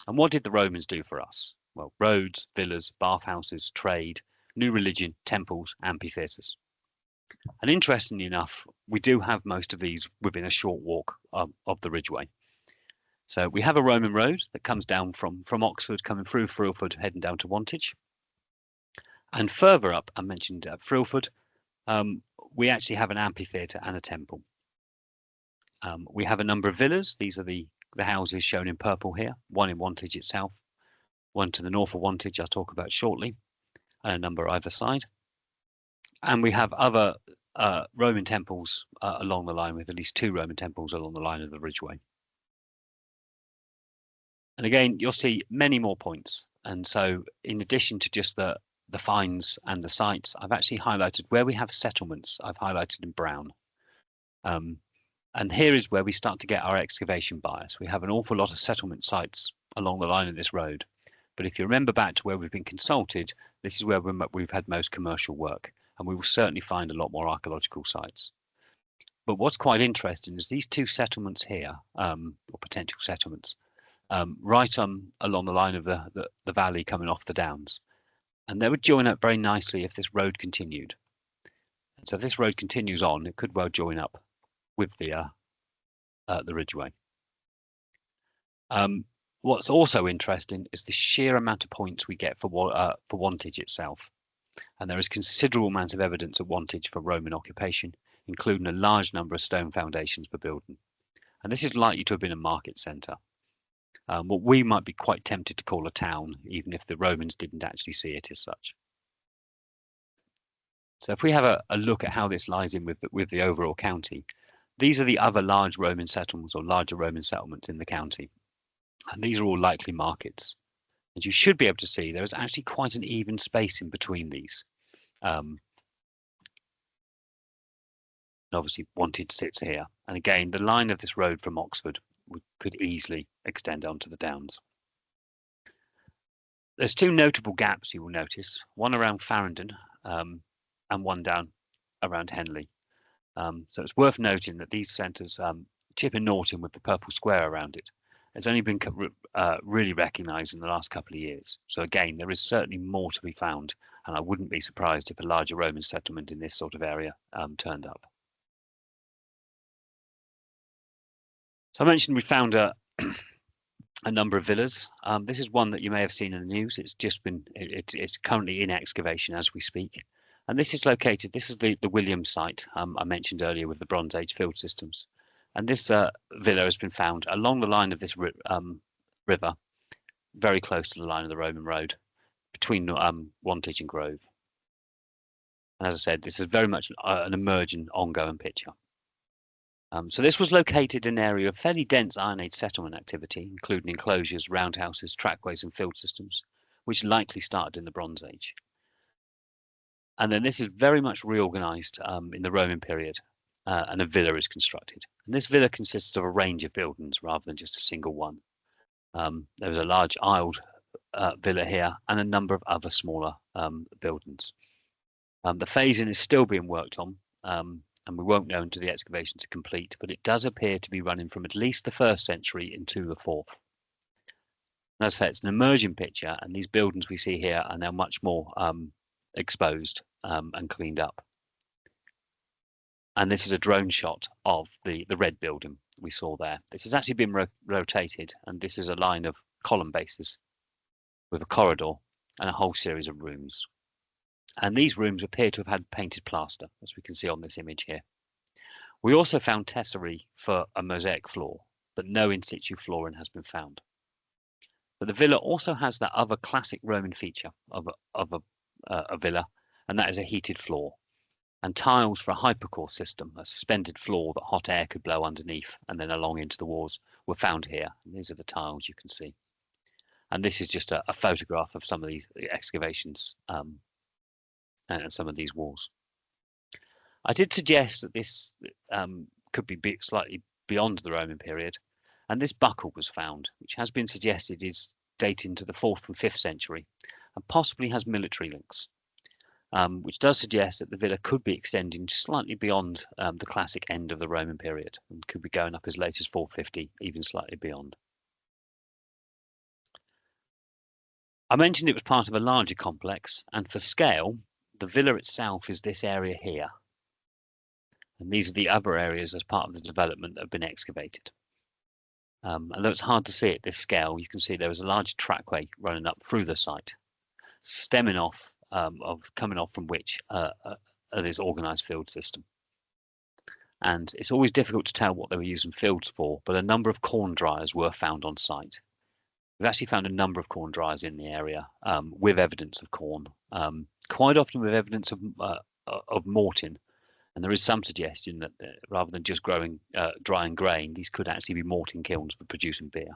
S1: And what did the Romans do for us? Well, roads, villas, bathhouses, trade, new religion, temples, amphitheatres. And interestingly enough, we do have most of these within a short walk of the Ridgeway. So we have a Roman road that comes down from Oxford, coming through Frilford, heading down to Wantage. And further up, I mentioned Frilford, we actually have an amphitheatre and a temple. We have a number of villas. These are the houses shown in purple here, one in Wantage itself, one to the north of Wantage I'll talk about shortly, and a number either side. And we have other Roman temples along the line, with at least 2 Roman temples along the line of the Ridgeway. And again, you'll see many more points. And so in addition to just the finds and the sites, I've actually highlighted where we have settlements. I've highlighted in brown. And here is where we start to get our excavation bias. We have an awful lot of settlement sites along the line of this road. But if you remember back to where we've been consulted, this is where we've had most commercial work, and we will certainly find a lot more archaeological sites. But what's quite interesting is these 2 settlements here, or potential settlements, right along the line of the valley coming off the downs. And they would join up very nicely if this road continued. And so if this road continues on, it could well join up with the Ridgeway. What's also interesting is the sheer amount of points we get for Wantage itself. And there is considerable amount of evidence of Wantage for Roman occupation, including a large number of stone foundations for building. And this is likely to have been a market centre. What we might be quite tempted to call a town, even if the Romans didn't actually see it as such. So if we have a look at how this lies in with the overall county, these are the other large Roman settlements or larger Roman settlements in the county. And these are all likely markets. As you should be able to see, there is actually quite an even space in between these. Obviously, Wantage sits here. And again, the line of this road from Oxford could easily extend onto the downs. There's two notable gaps you will notice, one around Farringdon and one down around Henley. So it's worth noting that these centres, Chipping Norton with the purple square around it, has only been really recognised in the last couple of years. So again, there is certainly more to be found, and I wouldn't be surprised if a larger Roman settlement in this sort of area turned up. So I mentioned we found a number of villas. This is one that you may have seen in the news. It's just been, it's currently in excavation as we speak. And this is located, this is the Williams site I mentioned earlier with the Bronze Age field systems. And this villa has been found along the line of this river, very close to the line of the Roman road, between Wantage and Grove. And as I said, this is very much an emerging, ongoing picture. So this was located in an area of fairly dense Iron Age settlement activity, including enclosures, roundhouses, trackways and field systems, which likely started in the Bronze Age. And then this is very much reorganised in the Roman period, and a villa is constructed. And this villa consists of a range of buildings rather than just a single one. There was a large aisled villa here and a number of other smaller buildings. The phasing is still being worked on, and we won't know until the excavations are complete, but it does appear to be running from at least the 1st century into the 4th. And as I say, it's an emerging picture, and these buildings we see here are now much more exposed and cleaned up. And this is a drone shot of the red building we saw there. This has actually been rotated, and this is a line of column bases with a corridor and a whole series of rooms. And these rooms appear to have had painted plaster, as we can see on this image here. We also found tesserae for a mosaic floor, but no in situ flooring has been found. But the villa also has that other classic Roman feature of a villa, and that is a heated floor. And tiles for a hypercore system, a suspended floor that hot air could blow underneath and then along into the walls, were found here. And these are the tiles you can see. And this is just a photograph of some of these excavations and some of these walls. I did suggest that this could be slightly beyond the Roman period, and this buckle was found, which has been suggested is dating to the 4th and 5th century, and possibly has military links, which does suggest that the villa could be extending slightly beyond the classic end of the Roman period, and could be going up as late as 450, even slightly beyond. I mentioned it was part of a larger complex, and for scale, the villa itself is this area here. And these are the other areas as part of the development that have been excavated. Although it's hard to see at this scale, you can see there was a large trackway running up through the site, stemming off, coming off from which this organised field system. And it's always difficult to tell what they were using fields for, but a number of corn dryers were found on site. We've actually found a number of corn dryers in the area with evidence of corn, quite often with evidence of malting. And there is some suggestion that rather than just growing drying grain, these could actually be malting kilns for producing beer.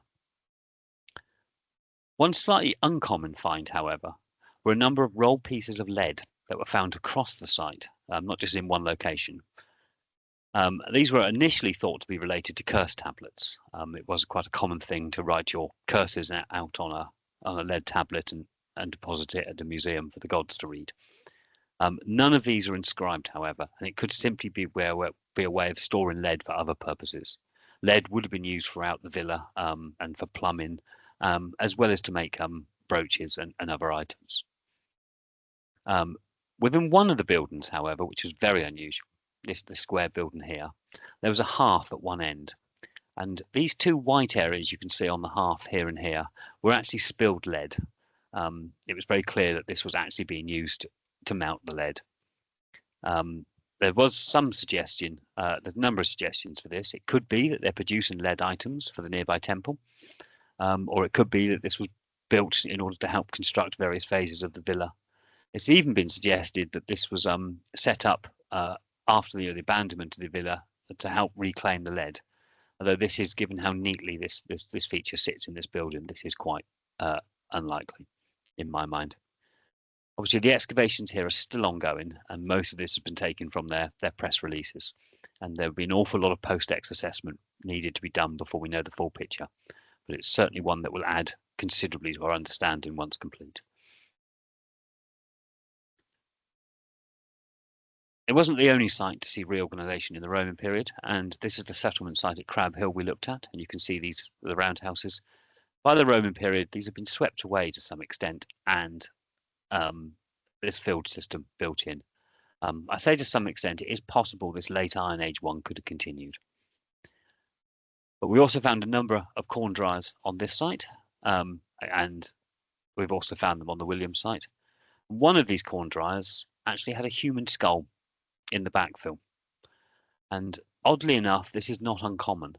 S1: One slightly uncommon find, however, were a number of rolled pieces of lead that were found across the site, not just in one location. These were initially thought to be related to curse tablets. It was quite a common thing to write your curses out on a lead tablet and deposit it at a museum for the gods to read. None of these are inscribed, however, and it could simply be a way of storing lead for other purposes. Lead would have been used throughout the villa and for plumbing, as well as to make brooches and other items. Within one of the buildings, however, which was very unusual, the square building here, there was a hearth at one end. And these two white areas you can see on the hearth here and here were actually spilled lead. It was very clear that this was actually being used to mount the lead. There was some suggestion, there's a number of suggestions for this. It could be that they're producing lead items for the nearby temple, or it could be that this was built in order to help construct various phases of the villa. It's even been suggested that this was set up after the abandonment of the villa to help reclaim the lead. Although this is, given how neatly this feature sits in this building, this is quite unlikely in my mind. Obviously, the excavations here are still ongoing, and most of this has been taken from their press releases. And there will be an awful lot of post-ex assessment needed to be done before we know the full picture. But it's certainly one that will add considerably to our understanding once complete. It wasn't the only site to see reorganisation in the Roman period, and this is the settlement site at Crab Hill we looked at, and you can see these the roundhouses. By the Roman period, these have been swept away to some extent, and this field system built in. I say to some extent, it is possible this late Iron Age one could have continued. But we also found a number of corn dryers on this site, and we've also found them on the Williams site. One of these corn dryers actually had a human skull in the backfill. And oddly enough, this is not uncommon.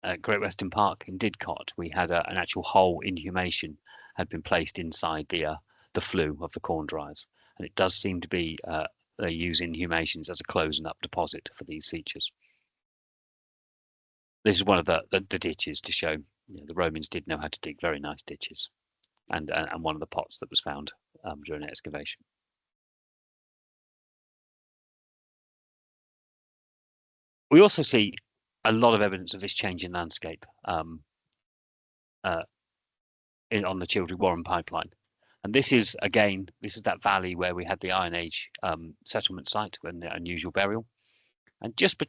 S1: At Great Western Park in Didcot, we had an actual whole inhumation had been placed inside the flue of the corn dryers. And it does seem to be they use inhumations as a closing up deposit for these features. This is one of the ditches to show the Romans did know how to dig very nice ditches, and one of the pots that was found during excavation. We also see a lot of evidence of this change in landscape on the Childry Warren pipeline. And this is, again, this is that valley where we had the Iron Age settlement site and the unusual burial. And just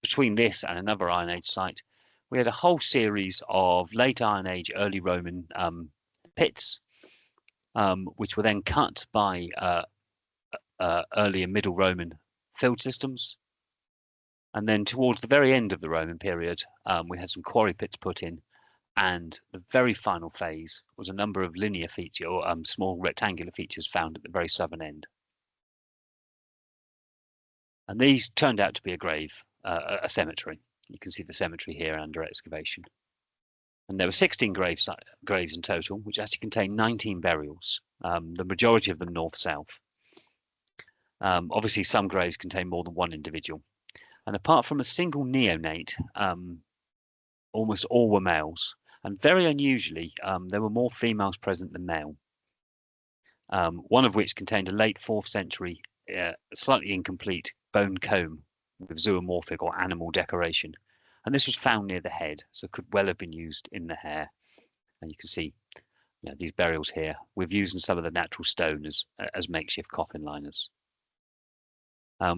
S1: between this and another Iron Age site, we had a whole series of late Iron Age, early Roman pits, which were then cut by early and middle Roman field systems. And then towards the very end of the Roman period, we had some quarry pits put in, and the very final phase was a number of linear feature or small rectangular features found at the very southern end. And these turned out to be a grave, a cemetery. You can see the cemetery here under excavation. And there were 16 graves in total, which actually contain 19 burials, the majority of them north-south. Obviously, some graves contain more than one individual. And apart from a single neonate, almost all were males. And very unusually, there were more females present than male. One of which contained a late 4th century, slightly incomplete bone comb with zoomorphic or animal decoration. And this was found near the head, so could well have been used in the hair. And you can see these burials here. We've used some of the natural stone as makeshift coffin liners.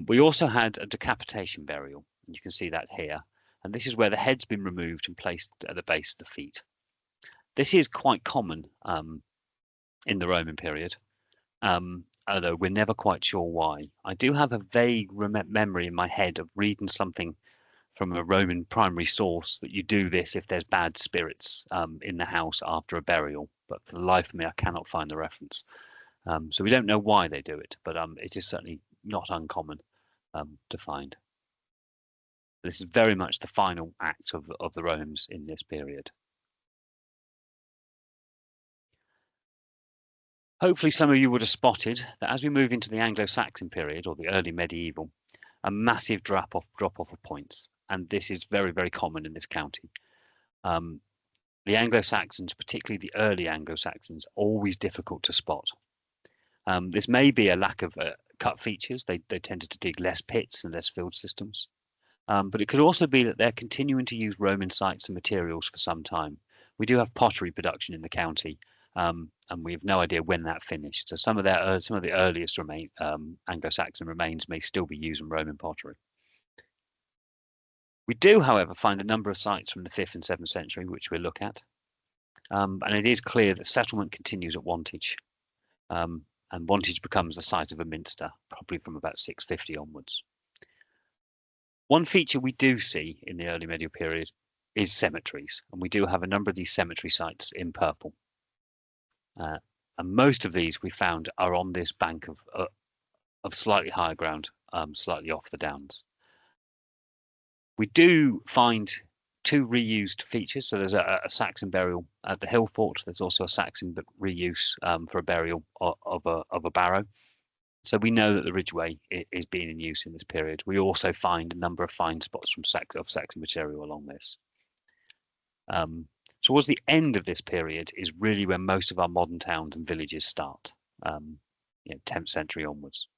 S1: We also had a decapitation burial, and you can see that here. And this is where the head's been removed and placed at the base of the feet. This is quite common in the Roman period, although we're never quite sure why. I do have a vague memory in my head of reading something from a Roman primary source that you do this if there's bad spirits in the house after a burial, but for the life of me, I cannot find the reference. So we don't know why they do it, but it is certainly not uncommon to find. This is very much the final act of the Romans in this period. Hopefully some of you would have spotted that as we move into the Anglo-Saxon period or the early medieval, a massive drop off of points, and this is very, very common in this county. The Anglo-Saxons, particularly the early Anglo-Saxons, always difficult to spot. This may be a lack of cut features. They tended to dig less pits and less field systems. But it could also be that they're continuing to use Roman sites and materials for some time. We do have pottery production in the county, and we have no idea when that finished. So some of the earliest Anglo-Saxon remains may still be using Roman pottery. We do, however, find a number of sites from the 5th and 7th century, which we'll look at. And it is clear that settlement continues at Wantage. And Wantage becomes the site of a minster, probably from about 650 onwards. One feature we do see in the early medieval period is cemeteries, and we do have a number of these cemetery sites in purple. And most of these we found are on this bank of slightly higher ground, slightly off the downs. We do find two reused features. So there's a Saxon burial at the hill fort. There's also a Saxon reuse for a burial of a barrow. So we know that the Ridgeway is being in use in this period. We also find a number of find spots from Saxon material along this. Towards the end of this period is really when most of our modern towns and villages start, 10th century onwards.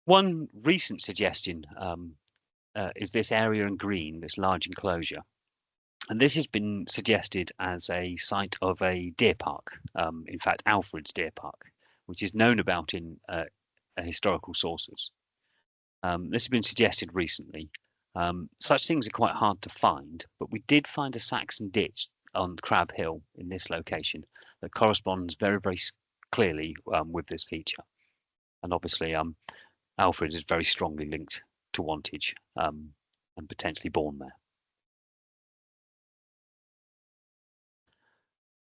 S1: One recent suggestion is this area in green, this large enclosure. And this has been suggested as a site of a deer park, in fact, Alfred's deer park, which is known about in historical sources. This has been suggested recently. Such things are quite hard to find, but we did find a Saxon ditch on Crab Hill in this location that corresponds very, very clearly with this feature. And obviously, Alfred is very strongly linked to Wantage and potentially born there.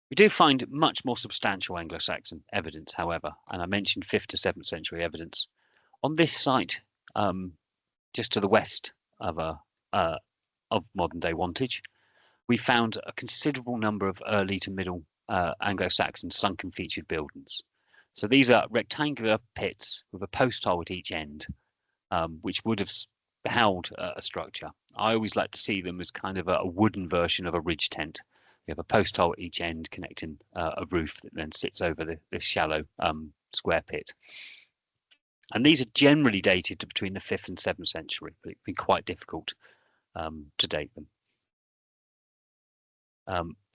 S1: We do find much more substantial Anglo-Saxon evidence, however, and I mentioned 5th to 7th century evidence. On this site, just to the west of modern-day Wantage, we found a considerable number of early to middle Anglo-Saxon sunken featured buildings. So these are rectangular pits with a post hole at each end, which would have held a structure. I always like to see them as kind of a wooden version of a ridge tent. We have a post hole at each end connecting a roof that then sits over this shallow square pit. And these are generally dated to between the 5th and 7th century, but it'd be quite difficult to date them.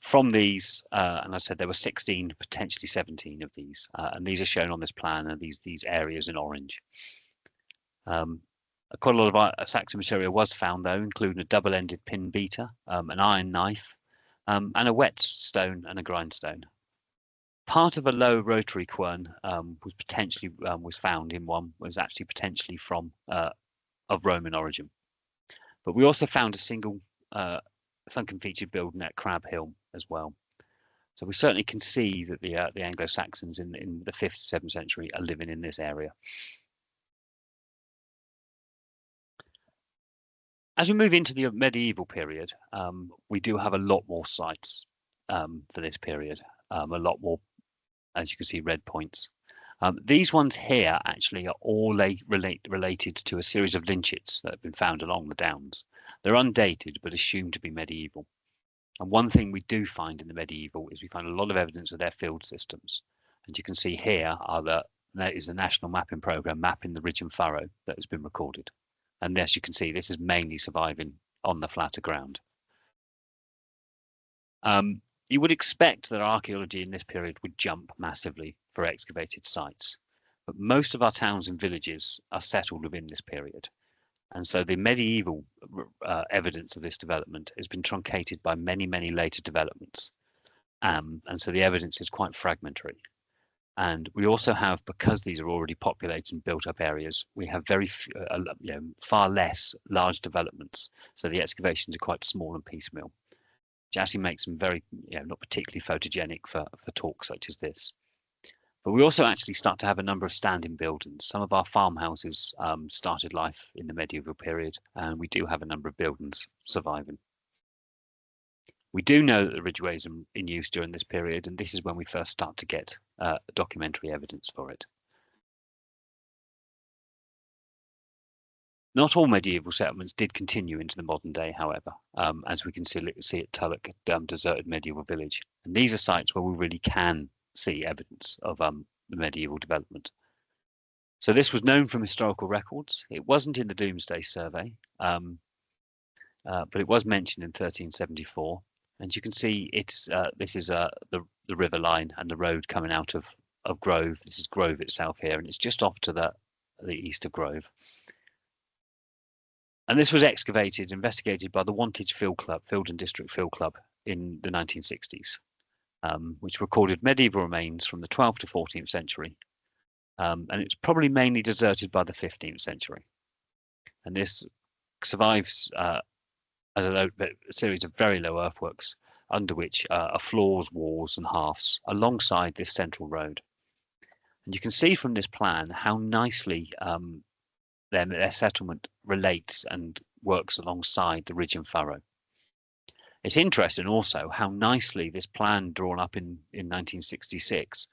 S1: From these, and I said there were 16, potentially 17 of these, and these are shown on this plan, and these areas in orange. Quite a lot of Saxon material was found, though, including a double-ended pin beater, an iron knife, and a whetstone and a grindstone. Part of a low rotary quern was potentially was found in one, was actually potentially from of Roman origin. But we also found a single sunken featured building at Crab Hill as well. So we certainly can see that the Anglo-Saxons in the 5th to 7th century are living in this area. As we move into the medieval period, we do have a lot more sites for this period, a lot more, as you can see, red points. These ones here actually are all related to a series of lynchets that have been found along the downs. They're undated, but assumed to be medieval. And one thing we do find in the medieval is we find a lot of evidence of their field systems. And you can see here there is the National Mapping Programme mapping the ridge and furrow that has been recorded. And as you can see, this is mainly surviving on the flatter ground. You would expect that archaeology in this period would jump massively for excavated sites, but most of our towns and villages are settled within this period. And so the medieval evidence of this development has been truncated by many, many later developments. And so the evidence is quite fragmentary. And we also have, because these are already populated and built up areas, we have far less large developments. So the excavations are quite small and piecemeal, which actually makes them very, not particularly photogenic for talks such as this. But we also actually start to have a number of standing buildings. Some of our farmhouses started life in the medieval period, and we do have a number of buildings surviving. We do know that the Ridgeway is in use during this period, and this is when we first start to get documentary evidence for it. Not all medieval settlements did continue into the modern day, however, as we can see at Tulloch, deserted medieval village. And these are sites where we really can see evidence of the medieval development. So this was known from historical records. It wasn't in the Domesday Survey, but it was mentioned in 1374. And you can see this is the river line and the road coming out of Grove. This is Grove itself here, and it's just off to the east of Grove. And this was investigated by the Wantage Field and District Field Club in the 1960s, which recorded medieval remains from the 12th to 14th century. And it's probably mainly deserted by the 15th century. And this survives as a series of very low earthworks, under which are floors, walls, and halves alongside this central road. And you can see from this plan how nicely their settlement relates and works alongside the ridge and furrow. It's interesting also how nicely this plan drawn up in 1966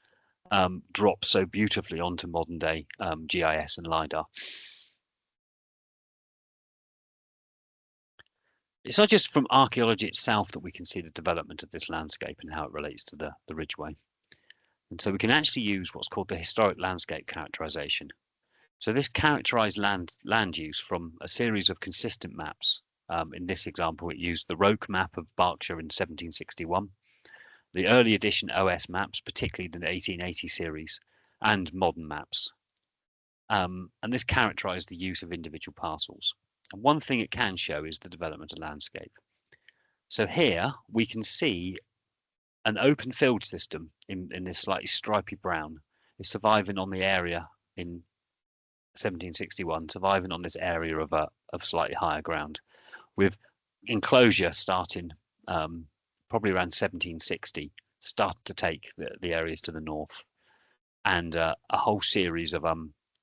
S1: drops so beautifully onto modern day GIS and LiDAR. It's not just from archaeology itself that we can see the development of this landscape and how it relates to the Ridgeway. And so we can actually use what's called the historic landscape characterization. So this characterized land use from a series of consistent maps. In this example, it used the Roke map of Berkshire in 1761, the early edition OS maps, particularly the 1880 series, and modern maps. And this characterized the use of individual parcels. And one thing it can show is the development of landscape. So here we can see an open field system in this slightly stripy brown is surviving on the area in 1761, surviving on this area of slightly higher ground, with enclosure starting probably around 1760, start to take the areas to the north, and a whole series of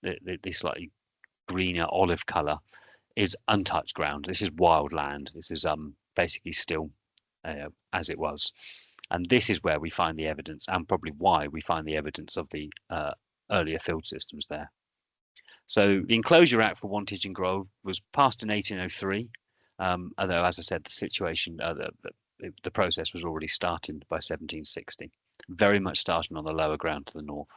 S1: the slightly greener olive colour is untouched ground. This is wild land. This is basically still as it was. And this is where we find the evidence, and probably why we find the evidence of the earlier field systems there. So the Enclosure Act for Wantage and Grove was passed in 1803, although, as I said, the situation, the process was already starting by 1760, very much starting on the lower ground to the north.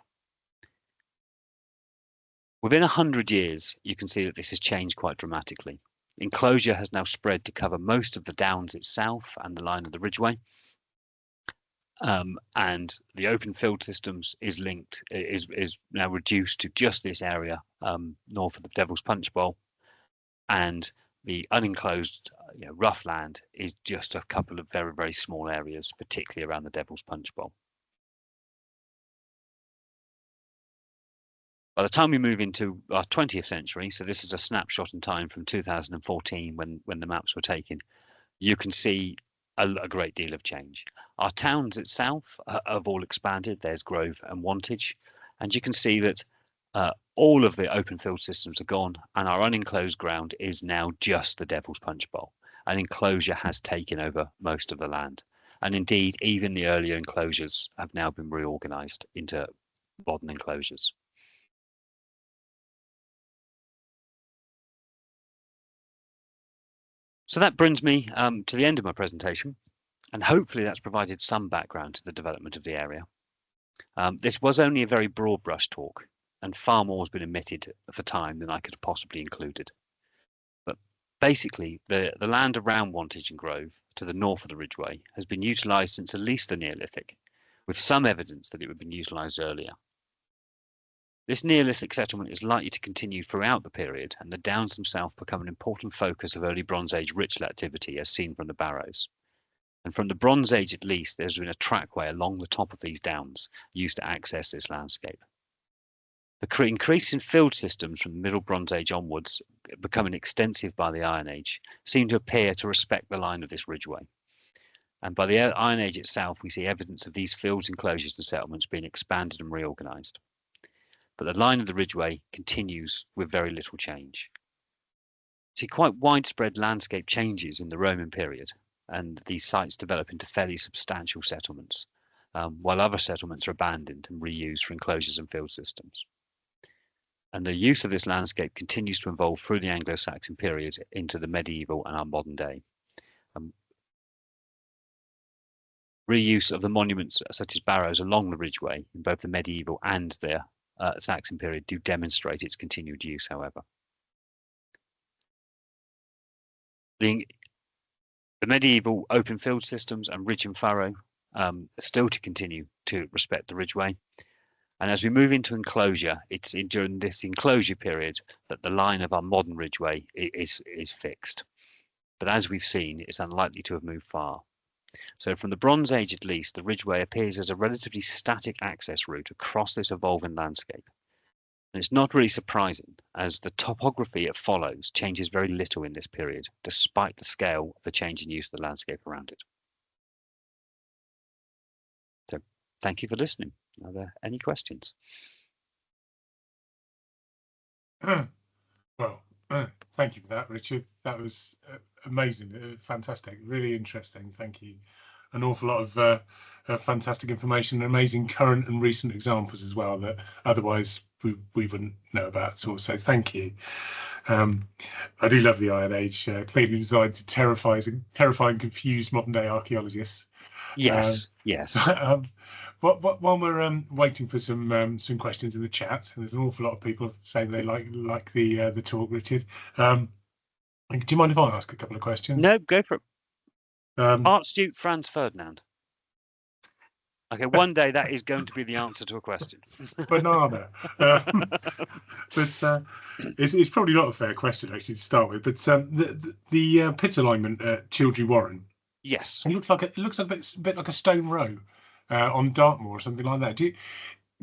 S1: Within 100 years, you can see that this has changed quite dramatically. Enclosure has now spread to cover most of the downs itself and the line of the Ridgeway. And the open field systems is now reduced to just this area north of the Devil's Punch Bowl, and the unenclosed rough land is just a couple of very, very small areas, particularly around the Devil's Punch Bowl. By the time we move into our 20th century, so this is a snapshot in time from 2014 when the maps were taken, you can see a great deal of change. Our towns itself have all expanded. There's Grove and Wantage, and you can see that all of the open field systems are gone, and our unenclosed ground is now just the Devil's Punch Bowl. And enclosure has taken over most of the land. And indeed, even the earlier enclosures have now been reorganized into modern enclosures. So that brings me to the end of my presentation, and hopefully that's provided some background to the development of the area. This was only a very broad brush talk, and far more has been omitted for time than I could have possibly included. But basically, the land around Wantage and Grove to the north of the Ridgeway has been utilised since at least the Neolithic, with some evidence that it had been utilised earlier. This Neolithic settlement is likely to continue throughout the period, and the downs themselves become an important focus of early Bronze Age ritual activity as seen from the barrows. And from the Bronze Age at least, there's been a trackway along the top of these downs used to access this landscape. The increase in field systems from the Middle Bronze Age onwards, becoming extensive by the Iron Age, seem to appear to respect the line of this ridgeway. And by the Iron Age itself, we see evidence of these fields, enclosures and settlements being expanded and reorganised. But the line of the Ridgeway continues with very little change. See quite widespread landscape changes in the Roman period, and these sites develop into fairly substantial settlements, while other settlements are abandoned and reused for enclosures and field systems. And the use of this landscape continues to evolve through the Anglo-Saxon period into the medieval and our modern day. Reuse of the monuments such as barrows along the Ridgeway in both the medieval and the Saxon period do demonstrate its continued use, however. The medieval open field systems and ridge and furrow are still to continue to respect the Ridgeway, And as we move into enclosure, it's during this enclosure period that the line of our modern ridgeway is fixed. But as we've seen, it's unlikely to have moved far. So from the Bronze Age at least, the ridgeway appears as a relatively static access route across this evolving landscape. And it's not really surprising, as the topography it follows changes very little in this period, despite the scale of the change in use of the landscape around it. So thank you for listening. Are there any questions?
S2: Well, thank you for that, Richard. That was amazing, fantastic, really interesting. Thank you. An awful lot of fantastic information, amazing current and recent examples as well that otherwise we wouldn't know about at all. So thank you. I do love the Iron Age, clearly designed to terrify and confuse modern day archaeologists.
S1: Yes, yes.
S2: While we're waiting for some questions in the chat, and there's an awful lot of people saying they like the talk, Richard. Do you mind if I ask a couple of questions?
S1: No, go for it. Archduke Franz Ferdinand. Okay, one day that is going to be the answer to a question.
S2: Banana. But it's probably not a fair question actually to start with. But the pit alignment at Childry Warren.
S1: Yes.
S2: It looks like a bit like a stone row on Dartmoor or something like that. Do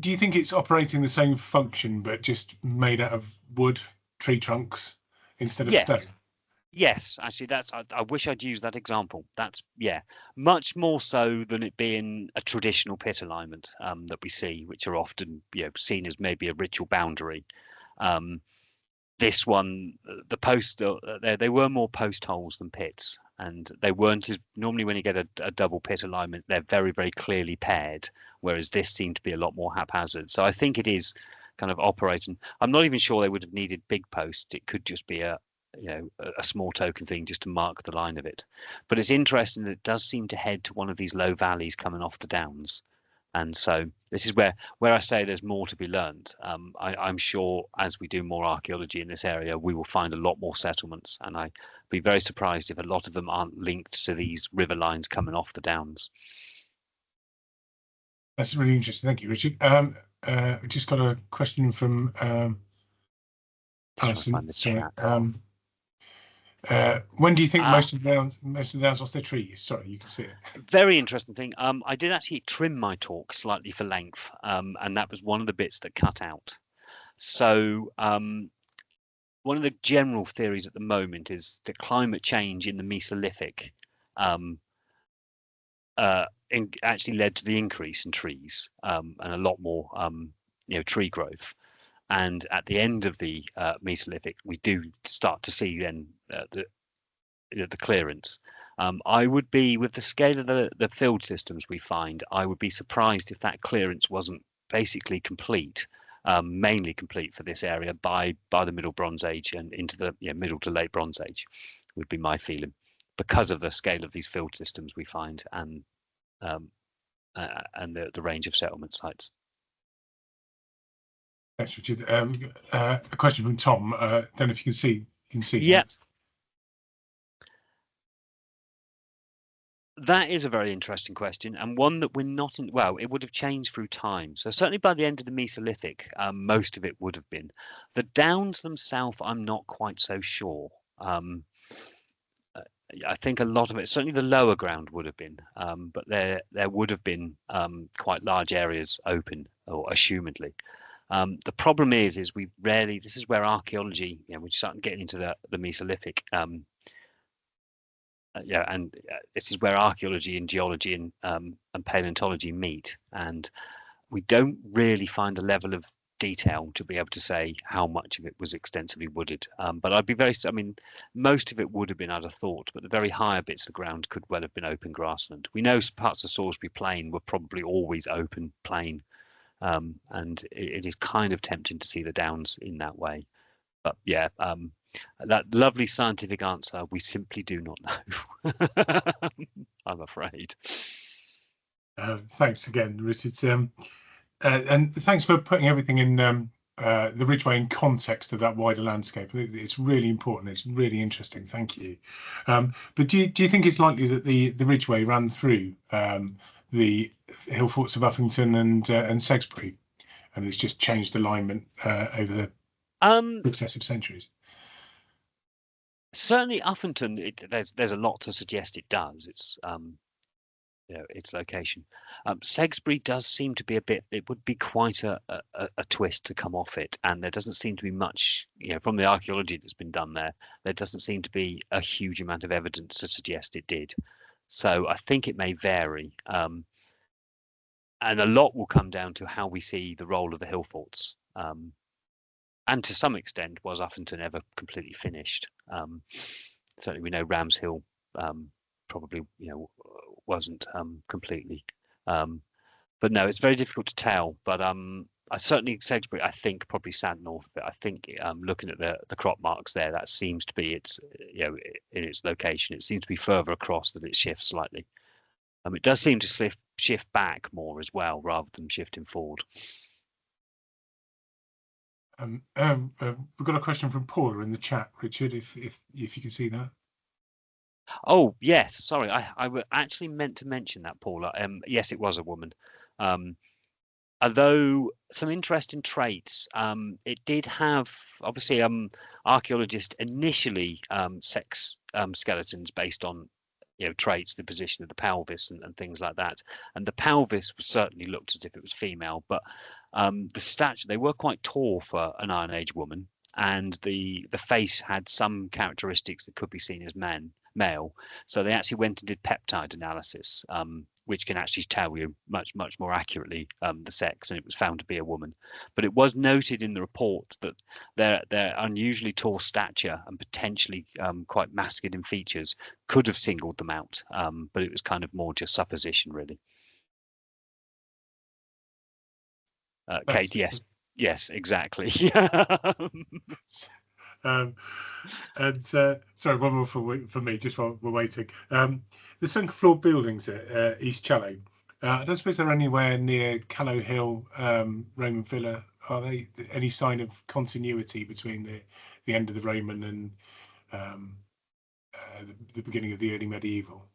S2: you think it's operating the same function but just made out of wood, tree trunks instead of stone?
S1: Yes, actually, I wish I'd used that example. That's much more so than it being a traditional pit alignment that we see, which are often seen as maybe a ritual boundary. This one, the post, they were more post holes than pits, and they weren't as normally when you get a double pit alignment, they're very, very clearly paired, whereas this seemed to be a lot more haphazard. So I think it is kind of operating. I'm not even sure they would have needed big posts. It could just be a small token thing just to mark the line of it. But it's interesting that it does seem to head to one of these low valleys coming off the downs. And so this is where I say there's more to be learned. I'm sure as we do more archaeology in this area, we will find a lot more settlements. And I'd be very surprised if a lot of them aren't linked to these river lines coming off the downs.
S2: That's really interesting. Thank you, Richard. Just got a question from Alison. When do you think most of the downs lost their trees? Sorry, you can see it.
S1: Very interesting thing. I did actually trim my talk slightly for length, and that was one of the bits that cut out. So one of the general theories at the moment is that climate change in the Mesolithic actually led to the increase in trees and a lot more tree growth. And at the end of the Mesolithic, we do start to see then the clearance. I would be, with the scale of the field systems we find, I would be surprised if that clearance wasn't basically complete, mainly complete for this area by the Middle Bronze Age and into the Middle to Late Bronze Age, would be my feeling, because of the scale of these field systems we find and the range of settlement sites.
S2: Thanks, Richard. A question from Tom. Don't know if you can see
S1: yeah.
S2: that.
S1: That is a very interesting question, and one that we're not in. Well, it would have changed through time. So certainly by the end of the Mesolithic, most of it would have been. The downs themselves, I'm not quite so sure. I think a lot of it, certainly the lower ground would have been, but there would have been quite large areas open, or assumedly. The problem is we rarely. This is where archaeology, we're starting getting into the Mesolithic. This is where archaeology and geology and paleontology meet, and we don't really find the level of detail to be able to say how much of it was extensively wooded. But I'd be most of it would have been, I'd have thought, but the very higher bits of the ground could well have been open grassland. We know parts of Salisbury Plain were probably always open plain, and it is kind of tempting to see the downs in that way. But that lovely scientific answer, we simply do not know. I'm afraid.
S2: Thanks again, Richard. And thanks for putting everything in the Ridgeway in context of that wider landscape. It's really important. It's really interesting. Thank you. But do you think it's likely that the Ridgeway ran through the hill forts of Uffington and Sexbury? and it's just changed alignment over the successive centuries?
S1: Certainly Uffington, there's a lot to suggest it does. It's its location. Salisbury does seem to be a bit. It would be quite a twist to come off it, and there doesn't seem to be much. From the archaeology that's been done there, there doesn't seem to be a huge amount of evidence to suggest it did. So I think it may vary, and a lot will come down to how we see the role of the hill forts. And to some extent, was Uffington ever completely finished? Certainly, we know Rams Hill probably wasn't completely. But no, it's very difficult to tell. But I certainly Salisbury, I think, probably sat north of it. I think looking at the crop marks there, that seems to be its in its location. It seems to be further across that it shifts slightly. It does seem to shift back more as well, rather than shifting forward.
S2: We've got a question from Paula in the chat, Richard, if you can see that.
S1: Oh yes, sorry, I actually meant to mention that, Paula. Yes, it was a woman. Although some interesting traits, it did have obviously archaeologists initially sex skeletons based on traits, the position of the pelvis and things like that, and the pelvis was certainly looked as if it was female, but the stature, they were quite tall for an Iron Age woman, and the face had some characteristics that could be seen as male. So they actually went and did peptide analysis, which can actually tell you much more accurately the sex, and it was found to be a woman. But it was noted in the report that their unusually tall stature and potentially quite masculine features could have singled them out, but it was kind of more just supposition, really. Kate, yes, exactly.
S2: And sorry, one more for me, just while we're waiting. The second floor buildings at East Challow, I don't suppose they're anywhere near Callow Hill, Roman Villa. Are they any sign of continuity between the end of the Roman and the beginning of the early medieval?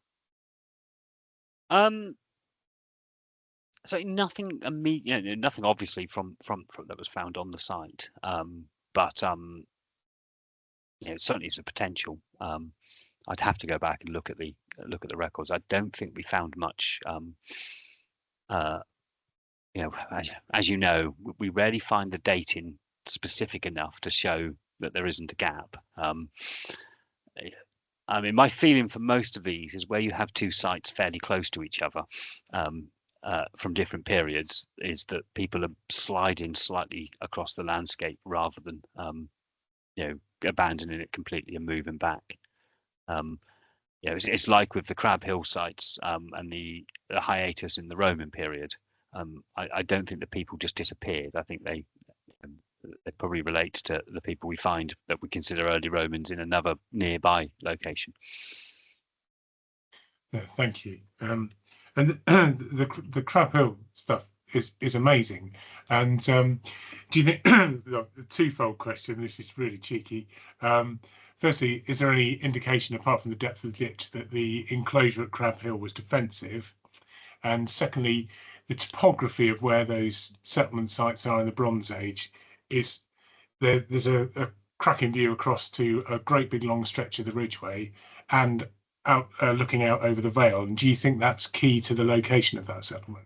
S1: So nothing immediate, nothing obviously from that was found on the site, but it certainly is a potential. I'd have to go back and look at the records. I don't think we found much. As you know, we rarely find the dating specific enough to show that there isn't a gap. I mean, my feeling for most of these is where you have two sites fairly close to each other from different periods, is that people are sliding slightly across the landscape rather than abandoning it completely and moving back. It's like with the Crab Hill sites and the hiatus in the Roman period. I don't think the people just disappeared. I think they probably relate to the people we find that we consider early Romans in another nearby location.
S2: Thank you. And the Crab Hill stuff is amazing. And do you think the twofold question? This is really cheeky. Firstly, is there any indication, apart from the depth of the ditch, that the enclosure at Crab Hill was defensive? And secondly, the topography of where those settlement sites are in the Bronze Age is there's a cracking view across to a great big long stretch of the Ridgeway and out looking out over the Vale. And do you think that's key to the location of that settlement?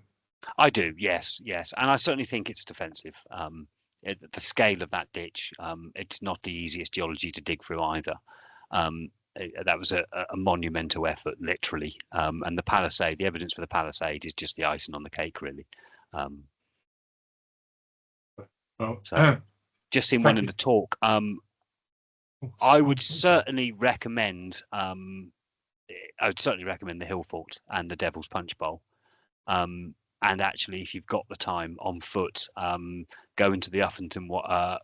S1: I do, yes, and I certainly think it's defensive. The scale of that ditch, it's not the easiest geology to dig through either. That was a monumental effort, literally. And the palisade, the evidence for the palisade is just the icing on the cake, really. Just in one in the talk, I would certainly recommend. I would certainly recommend the Hill Fort and the Devil's Punch Bowl. And actually, if you've got the time on foot, go into the Uffington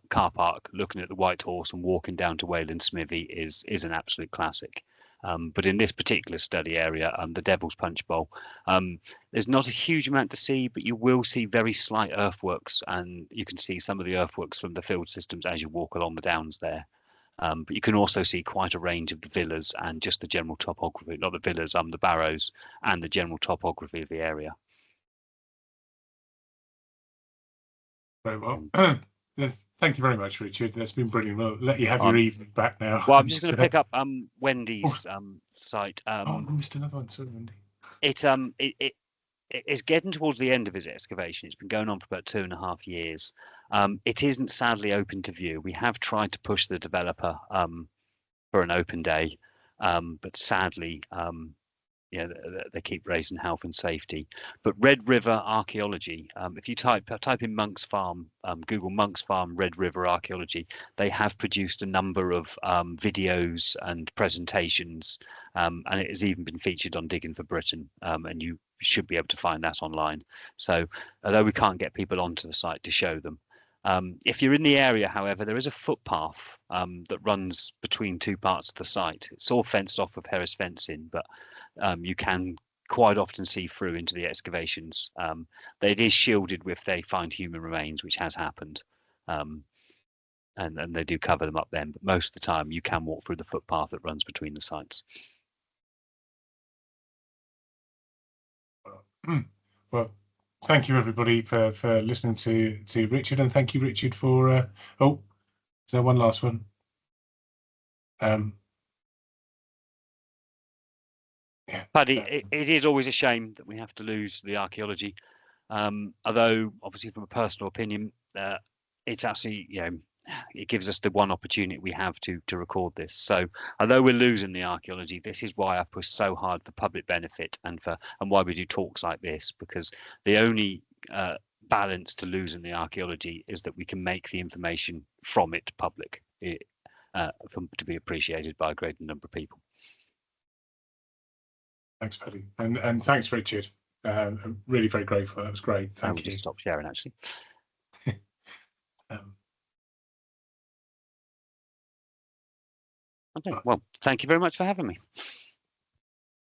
S1: car park, looking at the White Horse and walking down to Wayland Smithy is an absolute classic. But in this particular study area, the Devil's Punch Bowl, there's not a huge amount to see, but you will see very slight earthworks, and you can see some of the earthworks from the field systems as you walk along the downs there. But you can also see quite a range of the villas and just the general topography, not the villas, the barrows and the general topography of the area.
S2: Very well. Thank you very much, Richard. That's been brilliant. I'll let you have your
S1: Um,
S2: evening back now.
S1: Well, I'm just going to pick up Wendy's site.
S2: Oh, I missed another one. Sorry, Wendy.
S1: It is getting towards the end of its excavation. It's been going on for about 2.5 years. It isn't sadly open to view. We have tried to push the developer for an open day, but sadly, they keep raising health and safety. But Red River Archaeology, if you type in Monk's Farm, Google Monk's Farm Red River Archaeology, they have produced a number of videos and presentations, and it has even been featured on Digging for Britain, and you should be able to find that online. So although we can't get people onto the site to show them, if you're in the area, however, there is a footpath that runs between two parts of the site. It's all fenced off with Harris fencing, but you can quite often see through into the excavations. It is shielded if they find human remains, which has happened, and they do cover them up then. But most of the time, you can walk through the footpath that runs between the sites.
S2: Well, thank you everybody for listening to Richard, and thank you, Richard, for oh, is there one last one? Yeah,
S1: Paddy, it is always a shame that we have to lose the archaeology. Although, obviously, from a personal opinion, it's actually, it gives us the one opportunity we have to record this. So, although we're losing the archaeology, this is why I push so hard for public benefit and why we do talks like this, because the only balance to losing the archaeology is that we can make the information from it public, to be appreciated by a greater number of people.
S2: Thanks, Paddy, and thanks, Richard. I'm really very grateful. That was great. Thank you.
S1: Stop sharing, actually. Okay. Well, thank you very much for having me.